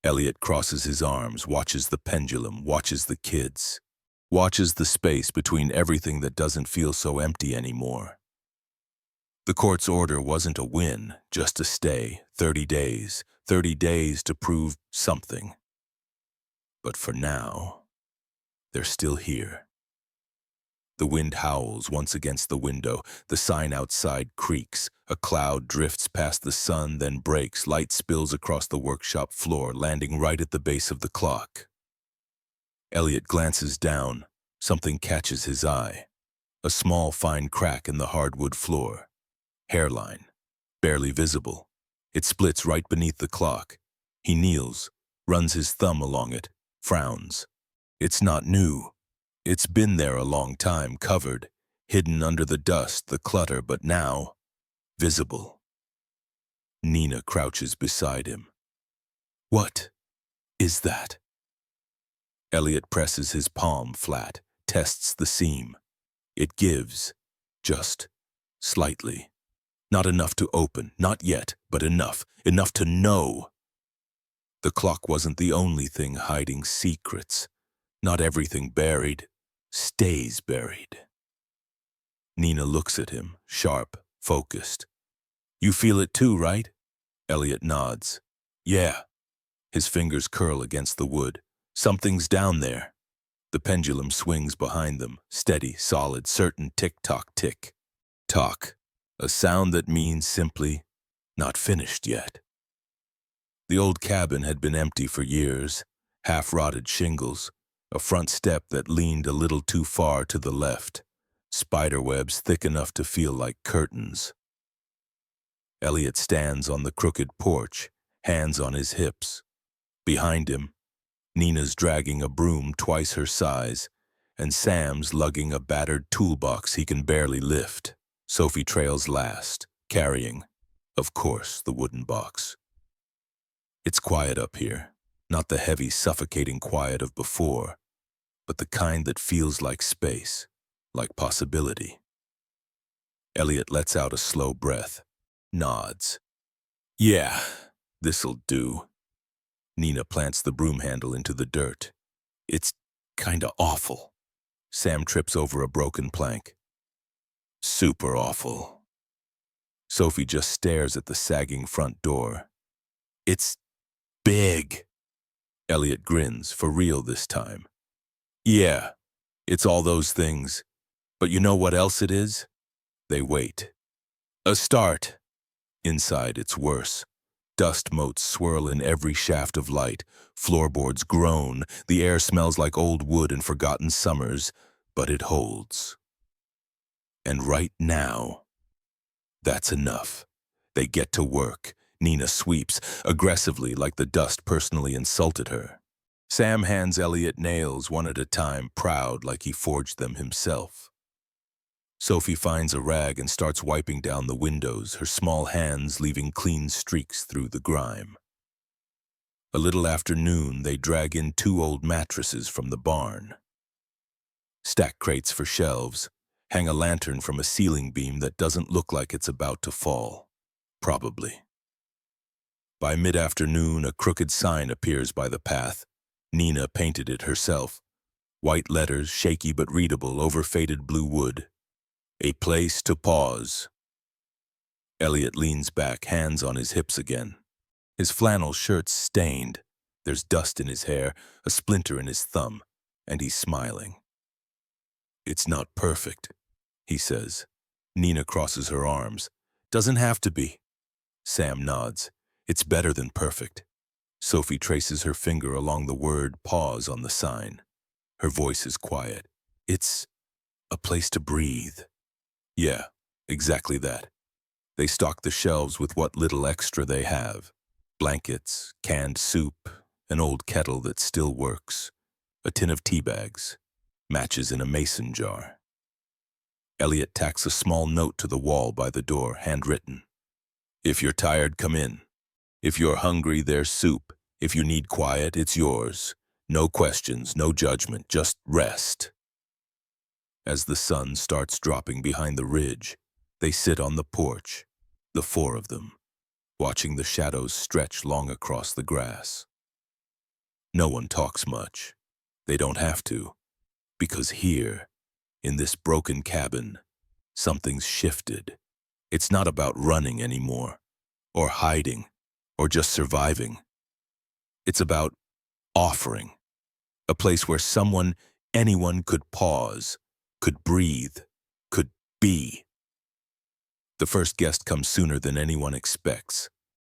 Elliot crosses his arms, watches the pendulum, watches the kids, watches the space between everything that doesn't feel so empty anymore. The court's order wasn't a win, just a stay, 30 days to prove something. But for now, they're still here. The wind howls once against the window. The sign outside creaks. A cloud drifts past the sun, then breaks. Light spills across the workshop floor, landing right at the base of the clock. Elliot glances down. Something catches his eye. A small, fine crack in the hardwood floor. Hairline. Barely visible. It splits right beneath the clock. He kneels, runs his thumb along it, frowns. It's not new. It's been there a long time, covered, hidden under the dust, the clutter, but now, visible. Nina crouches beside him. What is that? Elliot presses his palm flat, tests the seam. It gives, just slightly. Not enough to open, not yet, but enough to know. The clock wasn't the only thing hiding secrets. Not everything buried stays buried. Nina looks at him, sharp, focused. You feel it too, right? Elliot nods. Yeah. His fingers curl against the wood. Something's down there. The pendulum swings behind them, steady, solid, certain tick-tock, tick. Tock. A sound that means simply, not finished yet. The old cabin had been empty for years, half-rotted shingles, a front step that leaned a little too far to the left, spiderwebs thick enough to feel like curtains. Elliot stands on the crooked porch, hands on his hips. Behind him, Nina's dragging a broom twice her size, and Sam's lugging a battered toolbox he can barely lift. Sophie trails last, carrying, of course, the wooden box. It's quiet up here, not the heavy, suffocating quiet of before, but the kind that feels like space, like possibility. Elliot lets out a slow breath, nods. Yeah, this'll do. Nina plants the broom handle into the dirt. It's kinda awful. Sam trips over a broken plank. Super awful. Sophie just stares at the sagging front door. It's big. Elliot grins, for real this time. Yeah, it's all those things. But you know what else it is? They wait. A start. Inside, it's worse. Dust motes swirl in every shaft of light. Floorboards groan. The air smells like old wood and forgotten summers, but it holds. And right now, that's enough. They get to work. Nina sweeps, aggressively like the dust personally insulted her. Sam hands Elliot nails one at a time, proud like he forged them himself. Sophie finds a rag and starts wiping down the windows, her small hands leaving clean streaks through the grime. A little after noon, they drag in 2 old mattresses from the barn, stack crates for shelves, hang a lantern from a ceiling beam that doesn't look like it's about to fall. Probably. By mid-afternoon, a crooked sign appears by the path. Nina painted it herself. White letters, shaky but readable, over faded blue wood. A place to pause. Elliot leans back, hands on his hips again. His flannel shirt's stained. There's dust in his hair, a splinter in his thumb, and he's smiling. It's not perfect, he says. Nina crosses her arms. Doesn't have to be. Sam nods. It's better than perfect. Sophie traces her finger along the word pause on the sign. Her voice is quiet. It's a place to breathe. Yeah, exactly that. They stock the shelves with what little extra they have. Blankets, canned soup, an old kettle that still works, a tin of tea bags, matches in a mason jar. Elliot tacks a small note to the wall by the door, handwritten. If you're tired, come in. If you're hungry, there's soup. If you need quiet, it's yours. No questions, no judgment, just rest. As the sun starts dropping behind the ridge, they sit on the porch, the 4 of them, watching the shadows stretch long across the grass. No one talks much. They don't have to, because here, in this broken cabin, something's shifted. It's not about running anymore, or hiding, or just surviving. It's about offering, a place where anyone could pause, could breathe, could be. The first guest comes sooner than anyone expects.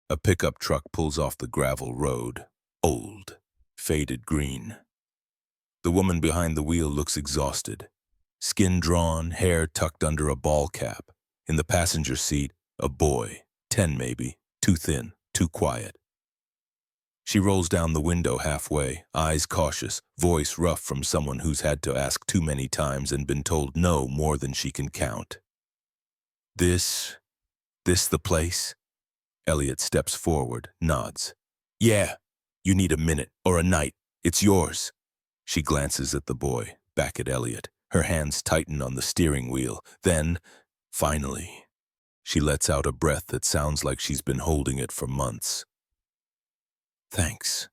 A pickup truck pulls off the gravel road, old, faded green. The woman behind the wheel looks exhausted. Skin drawn, hair tucked under a ball cap. In the passenger seat, a boy, 10 maybe, too thin, too quiet. She rolls down the window halfway, eyes cautious, voice rough from someone who's had to ask too many times and been told no more than she can count. This the place? Elliot steps forward, nods. Yeah, you need a minute or a night. It's yours. She glances at the boy, back at Elliot. Her hands tighten on the steering wheel. Then, finally, she lets out a breath that sounds like she's been holding it for months. Thanks.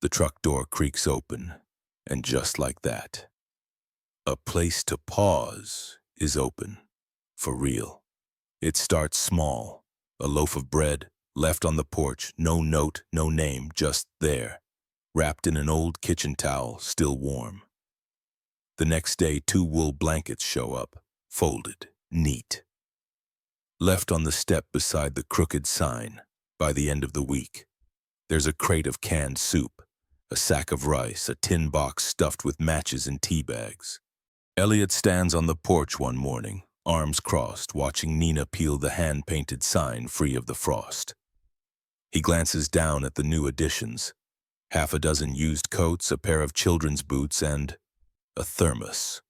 The truck door creaks open, and just like that, a place to pause is open, for real. It starts small, a loaf of bread, left on the porch, no note, no name, just there, wrapped in an old kitchen towel, still warm. The next day, 2 wool blankets show up, folded, neat. Left on the step beside the crooked sign. By the end of the week, there's a crate of canned soup, a sack of rice, a tin box stuffed with matches and tea bags. Elliot stands on the porch one morning, arms crossed, watching Nina peel the hand-painted sign free of the frost. He glances down at the new additions, 6 used coats, a pair of children's boots, and a thermos.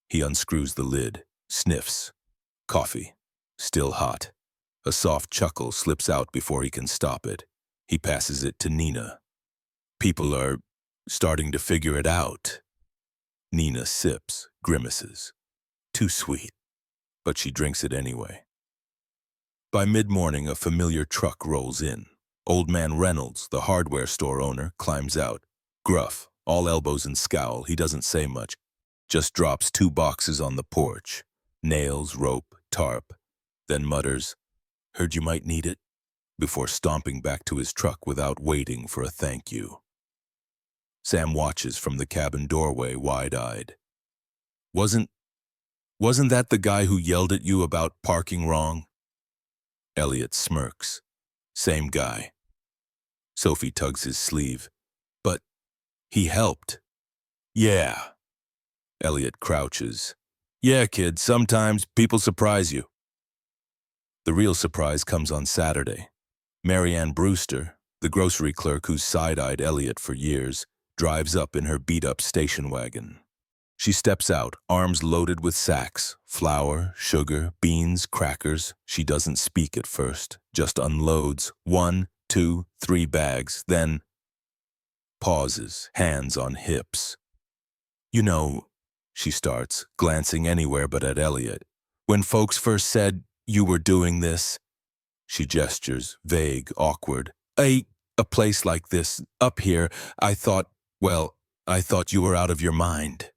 He unscrews the lid, sniffs. Coffee, still hot. A soft chuckle slips out before he can stop it. He passes it to Nina. People are starting to figure it out. Nina sips, grimaces. Too sweet, but she drinks it anyway. By mid-morning, a familiar truck rolls in. Old man Reynolds, the hardware store owner, climbs out. Gruff, all elbows and scowl, he doesn't say much. Just drops 2 boxes on the porch. Nails, rope, tarp. Then mutters, "Heard you might need it," before stomping back to his truck without waiting for a thank you. Sam watches from the cabin doorway, wide-eyed. Wasn't that the guy who yelled at you about parking wrong? Elliot smirks. Same guy. Sophie tugs his sleeve. But he helped. Yeah. Elliot crouches. Yeah, kid, sometimes people surprise you. The real surprise comes on Saturday. Marianne Brewster, the grocery clerk who's side-eyed Elliot for years, drives up in her beat-up station wagon. She steps out, arms loaded with sacks, flour, sugar, beans, crackers. She doesn't speak at first, just unloads 1, 2, 3 bags, then pauses, hands on hips. You know, she starts, glancing anywhere but at Elliot. When folks first said you were doing this, she gestures, vague, awkward. A place like this, up here, well, I thought you were out of your mind.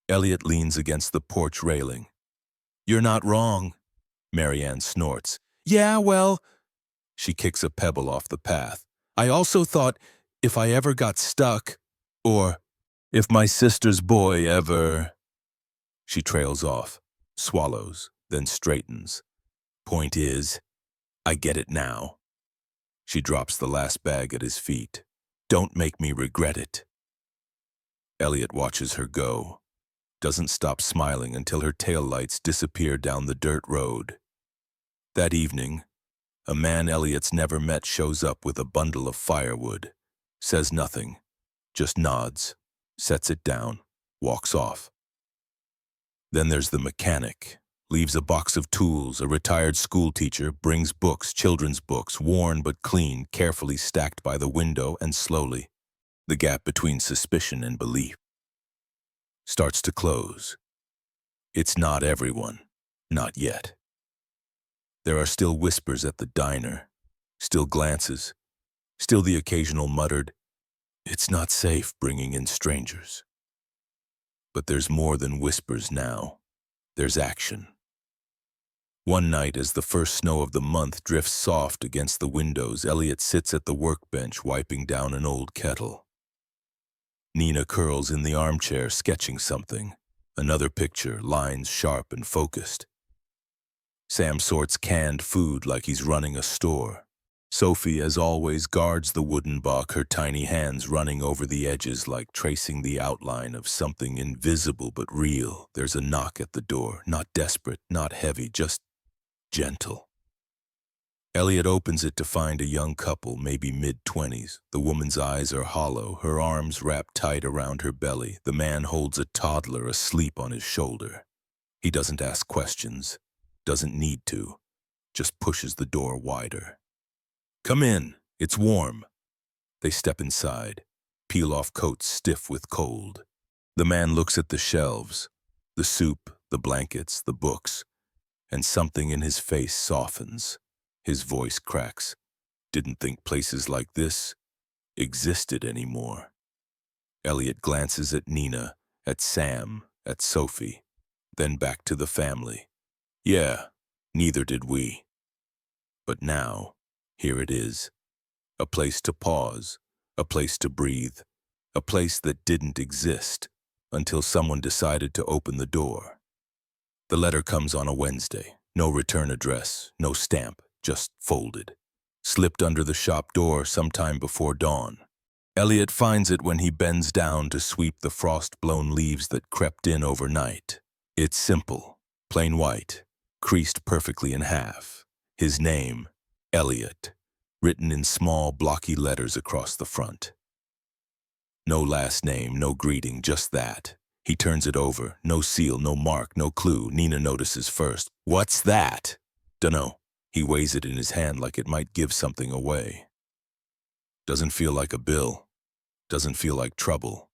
Elliot leans against the porch railing. You're not wrong, Marianne snorts. Yeah, well, she kicks a pebble off the path. I also thought if I ever got stuck, or if my sister's boy ever... She trails off, swallows, then straightens. Point is, I get it now. She drops the last bag at his feet. Don't make me regret it. Elliot watches her go, doesn't stop smiling until her taillights disappear down the dirt road. That evening, a man Elliot's never met shows up with a bundle of firewood, says nothing, just nods, sets it down, walks off. Then there's the mechanic, leaves a box of tools, a retired school teacher, brings books, children's books, worn but clean, carefully stacked by the window, and slowly, the gap between suspicion and belief starts to close. It's not everyone, not yet. There are still whispers at the diner, still glances, still the occasional muttered, "It's not safe bringing in strangers." But there's more than whispers now. There's action. One night, as the first snow of the month drifts soft against the windows, Elliot sits at the workbench wiping down an old kettle. Nina curls in the armchair sketching something, another picture, lines sharp and focused. Sam sorts canned food like he's running a store. Sophie, as always, guards the wooden box, her tiny hands running over the edges like tracing the outline of something invisible but real. There's a knock at the door, not desperate, not heavy, just gentle. Elliot opens it to find a young couple, maybe mid-20s. The woman's eyes are hollow, her arms wrapped tight around her belly. The man holds a toddler asleep on his shoulder. He doesn't ask questions, doesn't need to, just pushes the door wider. Come in, it's warm. They step inside, peel off coats stiff with cold. The man looks at the shelves, the soup, the blankets, the books, and something in his face softens. His voice cracks. Didn't think places like this existed anymore. Elliot glances at Nina, at Sam, at Sophie, then back to the family. Yeah, neither did we. But now, here it is. A place to pause, a place to breathe, a place that didn't exist until someone decided to open the door. The letter comes on a Wednesday. No return address, no stamp, just folded. Slipped under the shop door sometime before dawn. Elliot finds it when he bends down to sweep the frost-blown leaves that crept in overnight. It's simple, plain white, creased perfectly in half. His name, Elliot, written in small, blocky letters across the front. No last name, no greeting, just that. He turns it over, no seal, no mark, no clue. Nina notices first. What's that? Dunno. He weighs it in his hand like it might give something away. Doesn't feel like a bill. Doesn't feel like trouble.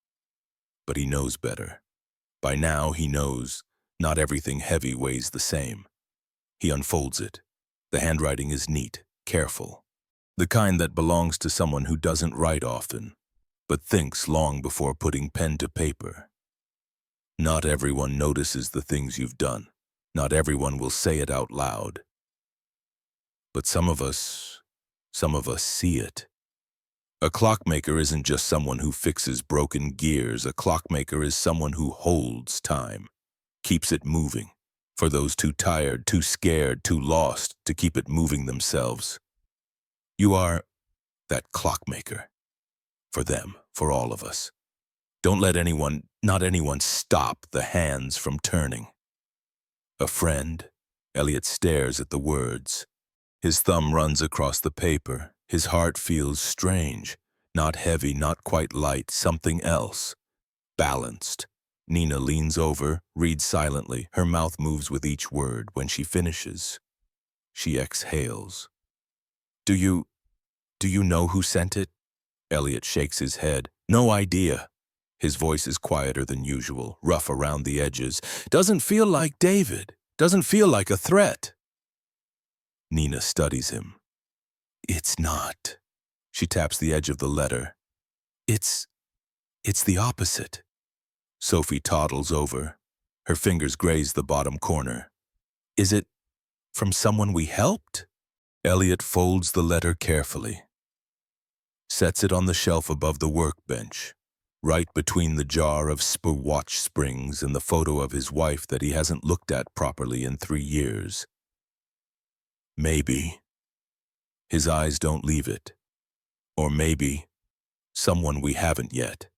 But he knows better. By now he knows not everything heavy weighs the same. He unfolds it. The handwriting is neat, careful. The kind that belongs to someone who doesn't write often, but thinks long before putting pen to paper. Not everyone notices the things you've done. Not everyone will say it out loud. But some of us see it. A clockmaker isn't just someone who fixes broken gears. A clockmaker is someone who holds time, keeps it moving, for those too tired, too scared, too lost to keep it moving themselves. You are that clockmaker. For them, for all of us. Don't let anyone, not anyone, stop the hands from turning. A friend. Elliot stares at the words. His thumb runs across the paper. His heart feels strange. Not heavy, not quite light, something else. Balanced. Nina leans over, reads silently. Her mouth moves with each word. When she finishes, she exhales. Do you know who sent it? Elliot shakes his head. No idea. His voice is quieter than usual, rough around the edges. Doesn't feel like David. Doesn't feel like a threat. Nina studies him. It's not. She taps the edge of the letter. It's the opposite. Sophie toddles over. Her fingers graze the bottom corner. Is it from someone we helped? Elliot folds the letter carefully, sets it on the shelf above the workbench, right between the jar of watch springs and the photo of his wife that he hasn't looked at properly in 3 years. Maybe. His eyes don't leave it. Or maybe someone we haven't yet.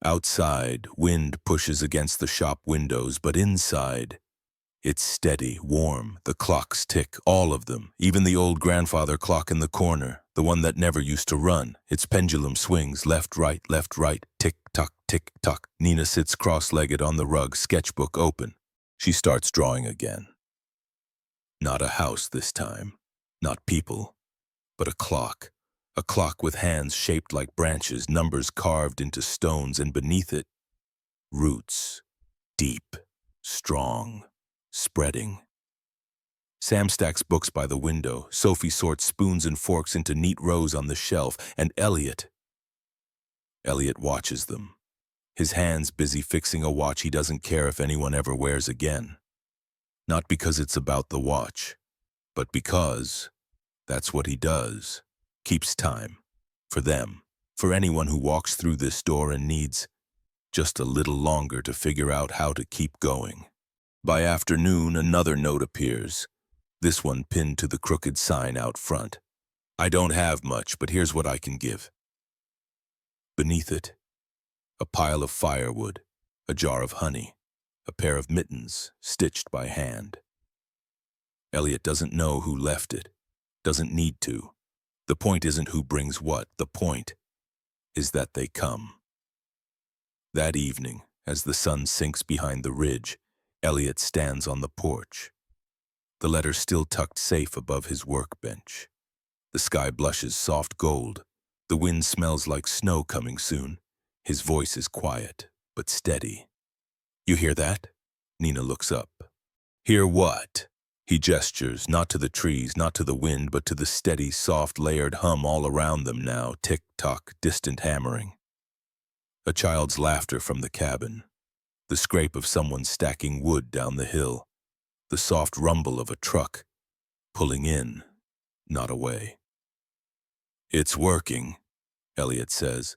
Outside, wind pushes against the shop windows, but inside, it's steady, warm. The clocks tick, all of them, even the old grandfather clock in the corner, the one that never used to run. Its pendulum swings left, right, tick-tock, tick-tock. Nina sits cross-legged on the rug, sketchbook open. She starts drawing again. Not a house this time, not people, but a clock. A clock with hands shaped like branches, numbers carved into stones, and beneath it, roots, deep, strong, spreading. Sam stacks books by the window. Sophie sorts spoons and forks into neat rows on the shelf, and Elliot watches them. His hands busy fixing a watch he doesn't care if anyone ever wears again. Not because it's about the watch, but because that's what he does. Keeps time. For them. For anyone who walks through this door and needs just a little longer to figure out how to keep going. By afternoon, another note appears. This one pinned to the crooked sign out front. I don't have much, but here's what I can give. Beneath it, a pile of firewood, a jar of honey, a pair of mittens stitched by hand. Elliot doesn't know who left it. Doesn't need to. The point isn't who brings what. The point is that they come. That evening, as the sun sinks behind the ridge, Elliot stands on the porch. The letter still tucked safe above his workbench. The sky blushes soft gold. The wind smells like snow coming soon. His voice is quiet, but steady. You hear that? Nina looks up. Hear what? He gestures, not to the trees, not to the wind, but to the steady, soft, layered hum all around them now, tick-tock, distant hammering. A child's laughter from the cabin. The scrape of someone stacking wood down the hill. The soft rumble of a truck, pulling in, not away. It's working, Elliot says.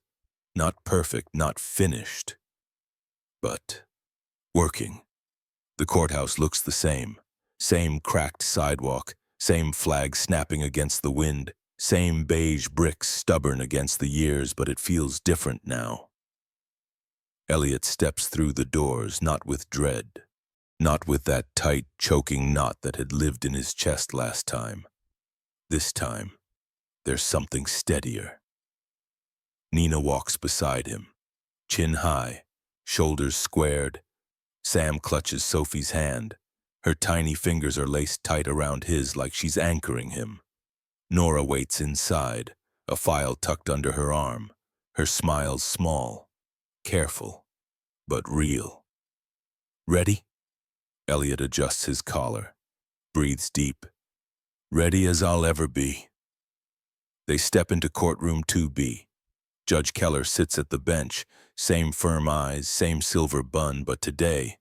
Not perfect, not finished, but working. The courthouse looks the same. Same cracked sidewalk, same flag snapping against the wind, same beige bricks stubborn against the years, but it feels different now. Elliot steps through the doors, not with dread, not with that tight, choking knot that had lived in his chest last time. This time, there's something steadier. Nina walks beside him, chin high, shoulders squared. Sam clutches Sophie's hand. Her tiny fingers are laced tight around his like she's anchoring him. Nora waits inside, a file tucked under her arm. Her smile's small, careful, but real. Ready? Elliot adjusts his collar, breathes deep. Ready as I'll ever be. They step into courtroom 2B. Judge Keller sits at the bench, same firm eyes, same silver bun, but today,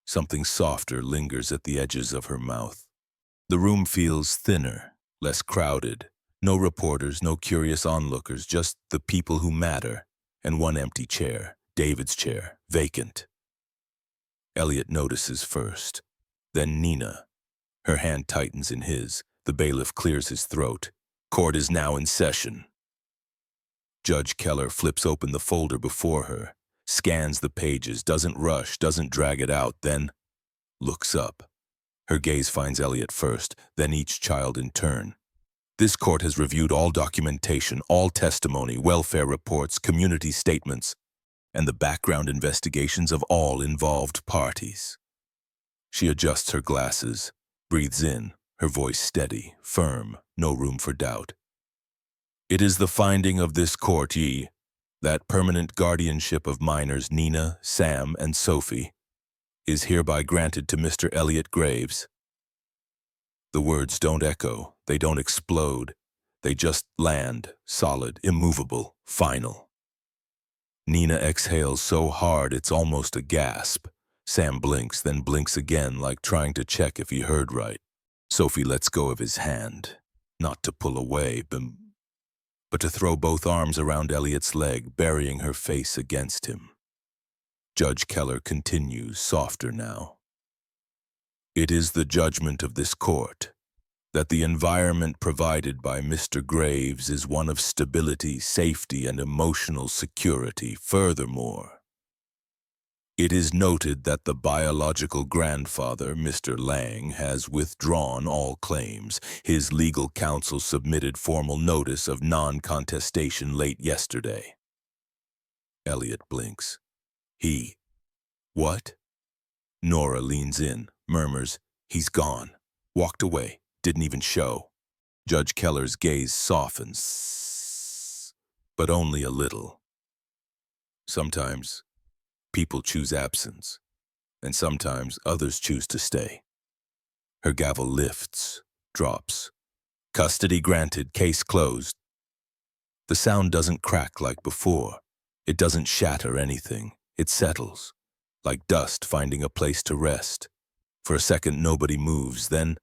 something softer lingers at the edges of her mouth. The room feels thinner, less crowded. No reporters, no curious onlookers, just the people who matter, and one empty chair, David's chair, vacant. Elliot notices first, then Nina. Her hand tightens in his. The bailiff clears his throat. Court is now in session. Judge Keller flips open the folder before her, scans the pages, doesn't rush, doesn't drag it out, then looks up. Her gaze finds Elliot first, then each child in turn. This court has reviewed all documentation, all testimony, welfare reports, community statements. and the background investigations of all involved parties. She adjusts her glasses, breathes in, her voice steady, firm, no room for doubt. It is the finding of this court, that permanent guardianship of minors Nina, Sam, and Sophie is hereby granted to Mr. Elliot Graves. The words don't echo, they don't explode, they just land, solid, immovable, final. Nina exhales so hard it's almost a gasp. Sam blinks, then blinks again, like trying to check if he heard right. Sophie lets go of his hand, not to pull away, but to throw both arms around Elliot's leg, burying her face against him. Judge Keller continues, softer now. It is the judgment of this court that the environment provided by Mr. Graves is one of stability, safety, and emotional security. Furthermore, it is noted that the biological grandfather, Mr. Lang, has withdrawn all claims. His legal counsel submitted formal notice of non-contestation late yesterday. Elliot blinks. What? Nora leans in, murmurs, he's gone. Walked away, didn't even show. Judge Keller's gaze softens, but only a little. Sometimes people choose absence, and sometimes others choose to stay. Her gavel lifts, drops. Custody granted, case closed. The sound doesn't crack like before. It doesn't shatter anything. It settles, like dust finding a place to rest. For a second, nobody moves. Then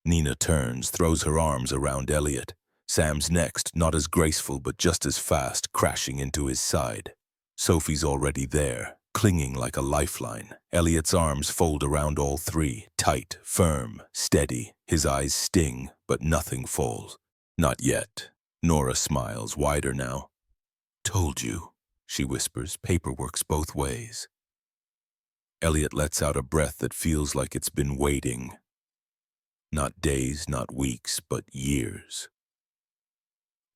Nina turns, throws her arms around Elliot. Sam's next, not as graceful but just as fast, crashing into his side. Sophie's already there, clinging like a lifeline. Elliot's arms fold around all three, tight, firm, steady. His eyes sting, but nothing falls. Not yet. Nora smiles, wider now. Told you, she whispers, paperwork's both ways. Elliot lets out a breath that feels like it's been waiting. Not days, not weeks, but years.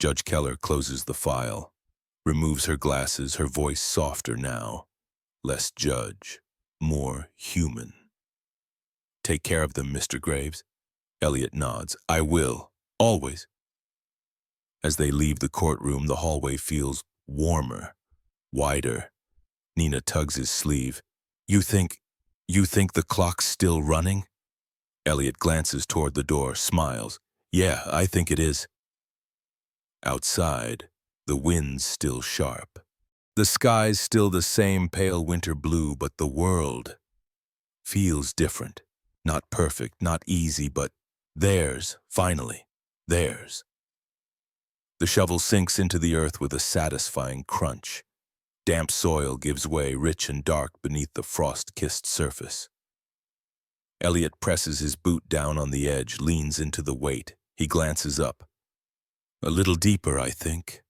Judge Keller closes the file, removes her glasses, her voice softer now. Less judge, more human. Take care of them, Mr. Graves. Elliot nods. I will, always. As they leave the courtroom, the hallway feels warmer, wider. Nina tugs his sleeve. You think the clock's still running? Elliot glances toward the door, smiles. Yeah, I think it is. Outside, the wind's still sharp. The sky's still the same pale winter blue, but the world feels different. Not perfect, not easy, but theirs, finally, theirs. The shovel sinks into the earth with a satisfying crunch. Damp soil gives way, rich and dark beneath the frost-kissed surface. Elliot presses his boot down on the edge, leans into the weight. He glances up. A little deeper, I think.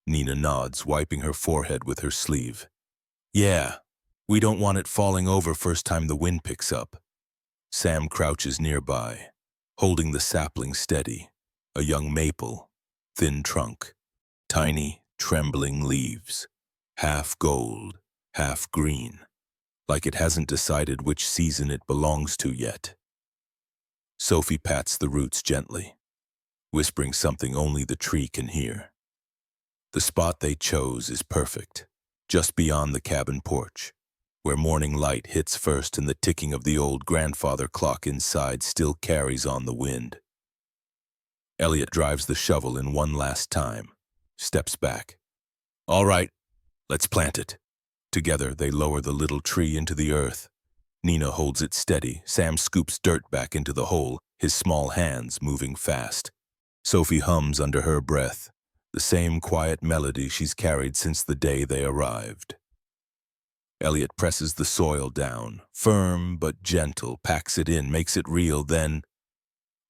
Nina nods, wiping her forehead with her sleeve. Yeah, we don't want it falling over first time the wind picks up. Sam crouches nearby, holding the sapling steady. A young maple, thin trunk, tiny, trembling leaves. Half gold, half green, like it hasn't decided which season it belongs to yet. Sophie pats the roots gently, whispering something only the tree can hear. The spot they chose is perfect, just beyond the cabin porch, where morning light hits first and the ticking of the old grandfather clock inside still carries on the wind. Elliot drives the shovel in one last time, steps back. All right. Let's plant it. Together, they lower the little tree into the earth. Nina holds it steady. Sam scoops dirt back into the hole, his small hands moving fast. Sophie hums under her breath, the same quiet melody she's carried since the day they arrived. Elliot presses the soil down, firm but gentle, packs it in, makes it real, then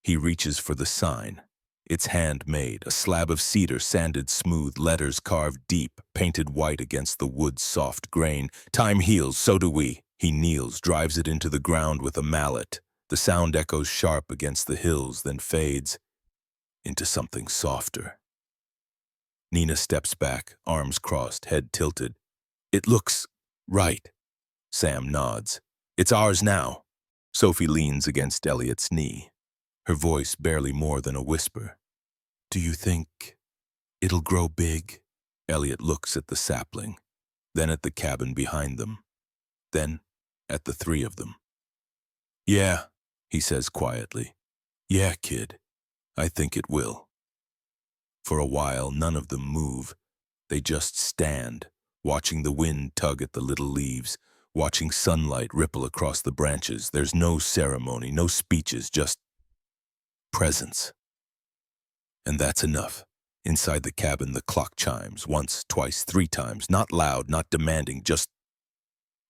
he reaches for the sign. It's handmade, a slab of cedar sanded smooth, letters carved deep, painted white against the wood's soft grain. Time heals, so do we. He kneels, drives it into the ground with a mallet. The sound echoes sharp against the hills, then fades into something softer. Nina steps back, arms crossed, head tilted. It looks right. Sam nods. It's ours now. Sophie leans against Elliot's knee, her voice barely more than a whisper. Do you think it'll grow big? Elliot looks at the sapling, then at the cabin behind them, then at the three of them. Yeah, he says quietly. Yeah, kid, I think it will. For a while, none of them move. They just stand, watching the wind tug at the little leaves, watching sunlight ripple across the branches. There's no ceremony, no speeches, just presence. And that's enough. Inside the cabin, the clock chimes, once, twice, three times, not loud, not demanding, just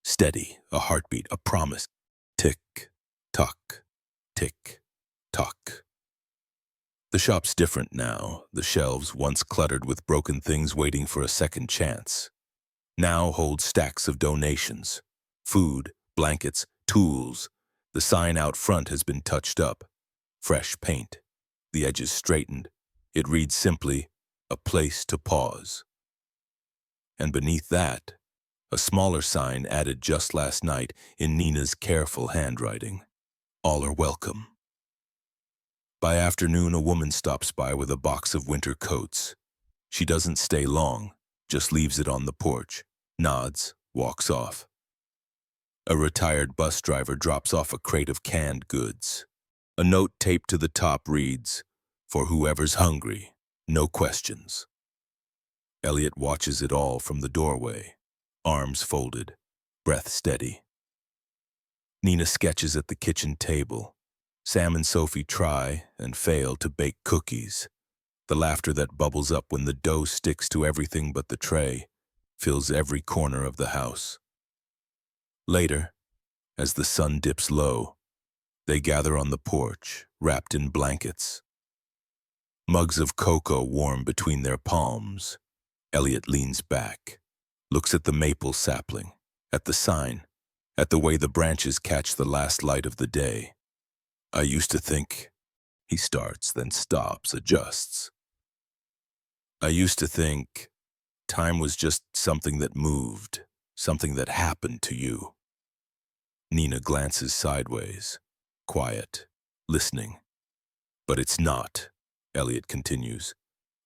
steady, a heartbeat, a promise. Tick, tock, tick, tock. The shop's different now, the shelves, once cluttered with broken things waiting for a second chance, now hold stacks of donations, food, blankets, tools. The sign out front has been touched up, fresh paint, the edges straightened. It reads simply, a place to pause. And beneath that, a smaller sign added just last night in Nina's careful handwriting. All are welcome. By afternoon, a woman stops by with a box of winter coats. She doesn't stay long, just leaves it on the porch, nods, walks off. A retired bus driver drops off a crate of canned goods. A note taped to the top reads, for whoever's hungry, no questions. Elliot watches it all from the doorway, arms folded, breath steady. Nina sketches at the kitchen table. Sam and Sophie try and fail to bake cookies. The laughter that bubbles up when the dough sticks to everything but the tray fills every corner of the house. Later, as the sun dips low, they gather on the porch, wrapped in blankets. Mugs of cocoa warm between their palms. Elliot leans back, looks at the maple sapling, at the sign, at the way the branches catch the last light of the day. I used to think, he starts, then stops, adjusts. I used to think time was just something that moved, something that happened to you. Nina glances sideways, quiet, listening. But it's not, Elliot continues.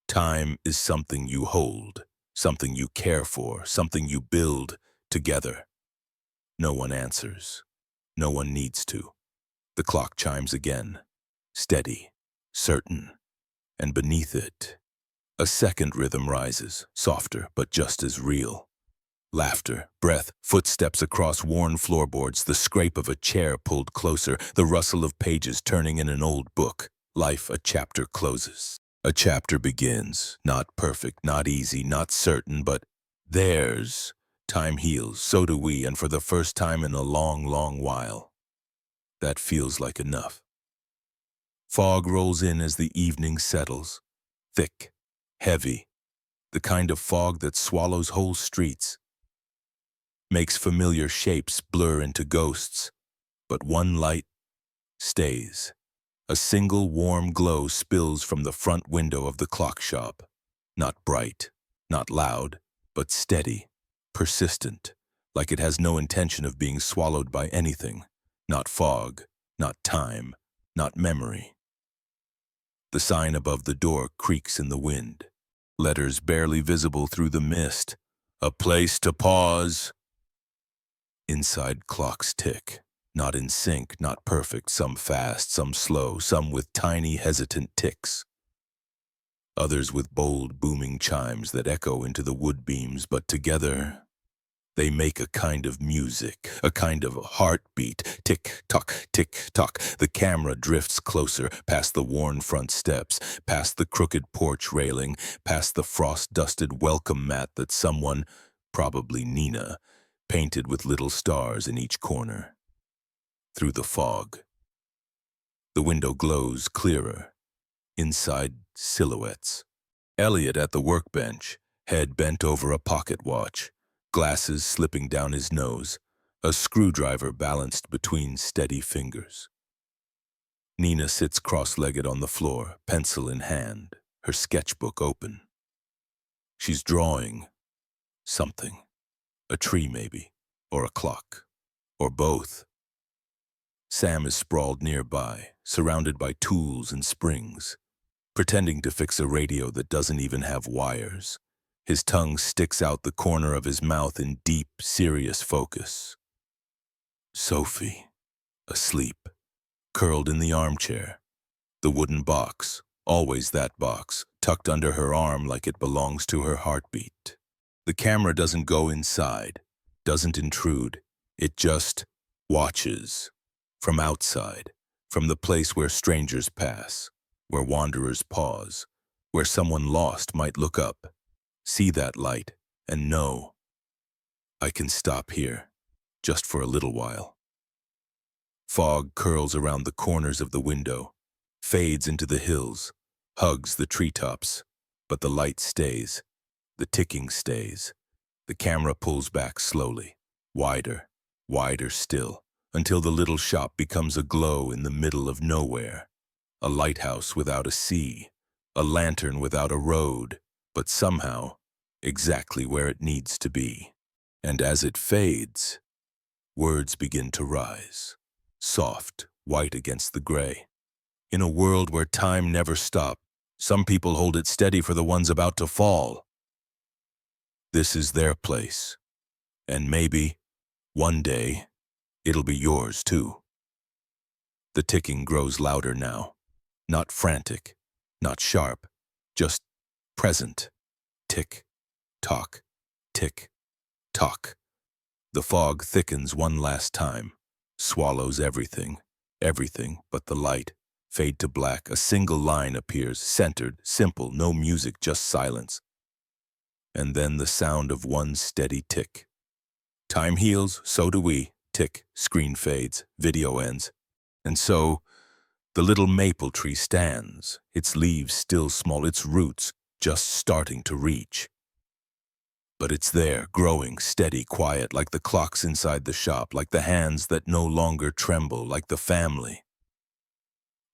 Time is something you hold, something you care for, something you build together. No one answers. No one needs to. The clock chimes again, steady, certain, and beneath it, a second rhythm rises, softer but just as real. Laughter, breath, footsteps across worn floorboards, the scrape of a chair pulled closer, the rustle of pages turning in an old book. Life, a chapter closes. A chapter begins, not perfect, not easy, not certain, but theirs. Time heals, so do we, and for the first time in a long, long while. That feels like enough. Fog rolls in as the evening settles. Thick, heavy, the kind of fog that swallows whole streets. Makes familiar shapes blur into ghosts, but one light stays. A single warm glow spills from the front window of the clock shop. Not bright, not loud, but steady, persistent, like it has no intention of being swallowed by anything. Not fog, not time, not memory. The sign above the door creaks in the wind. Letters barely visible through the mist. A place to pause. Inside clocks tick. Not in sync, not perfect, some fast, some slow, some with tiny, hesitant ticks. Others with bold, booming chimes that echo into the wood beams, but together they make a kind of music, a kind of heartbeat. Tick-tock, tick-tock. The camera drifts closer, past the worn front steps, past the crooked porch railing, past the frost-dusted welcome mat that someone, probably Nina, painted with little stars in each corner. Through the fog. The window glows clearer. Inside, silhouettes. Elliot at the workbench, head bent over a pocket watch, glasses slipping down his nose, a screwdriver balanced between steady fingers. Nina sits cross-legged on the floor, pencil in hand, her sketchbook open. She's drawing something. A tree, maybe, or a clock, or both. Sam is sprawled nearby, surrounded by tools and springs, pretending to fix a radio that doesn't even have wires. His tongue sticks out the corner of his mouth in deep, serious focus. Sophie, asleep, curled in the armchair. The wooden box, always that box, tucked under her arm like it belongs to her heartbeat. The camera doesn't go inside, doesn't intrude. It just watches. From outside, from the place where strangers pass, where wanderers pause, where someone lost might look up, see that light, and know, I can stop here, just for a little while. Fog curls around the corners of the window, fades into the hills, hugs the treetops, but the light stays, the ticking stays. The camera pulls back slowly, wider, wider still, until the little shop becomes a glow in the middle of nowhere. A lighthouse without a sea, a lantern without a road, but somehow exactly where it needs to be. And as it fades, words begin to rise, soft, white against the gray. In a world where time never stops, some people hold it steady for the ones about to fall. This is their place, and maybe, one day, it'll be yours too. The ticking grows louder now, not frantic, not sharp, just present. Tick, tock, tick, tock. The fog thickens one last time, swallows everything, everything but the light. Fade to black, a single line appears, centered, simple, no music, just silence. And then the sound of one steady tick. Time heals, so do we. Tick, screen fades, video ends. And so, the little maple tree stands, its leaves still small, its roots just starting to reach. But it's there, growing, steady, quiet, like the clocks inside the shop, like the hands that no longer tremble, like the family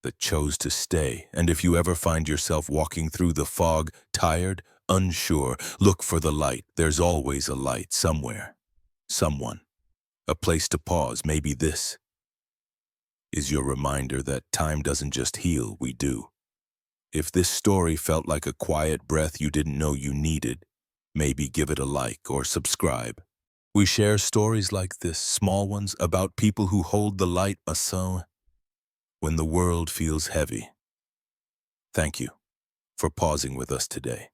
that chose to stay. And if you ever find yourself walking through the fog, tired, unsure, look for the light. There's always a light somewhere, someone, a place to pause. Maybe this is your reminder that time doesn't just heal, we do. If this story felt like a quiet breath you didn't know you needed, maybe give it a like or subscribe. We share stories like this, small ones, about people who hold the light so when the world feels heavy. Thank you for pausing with us today.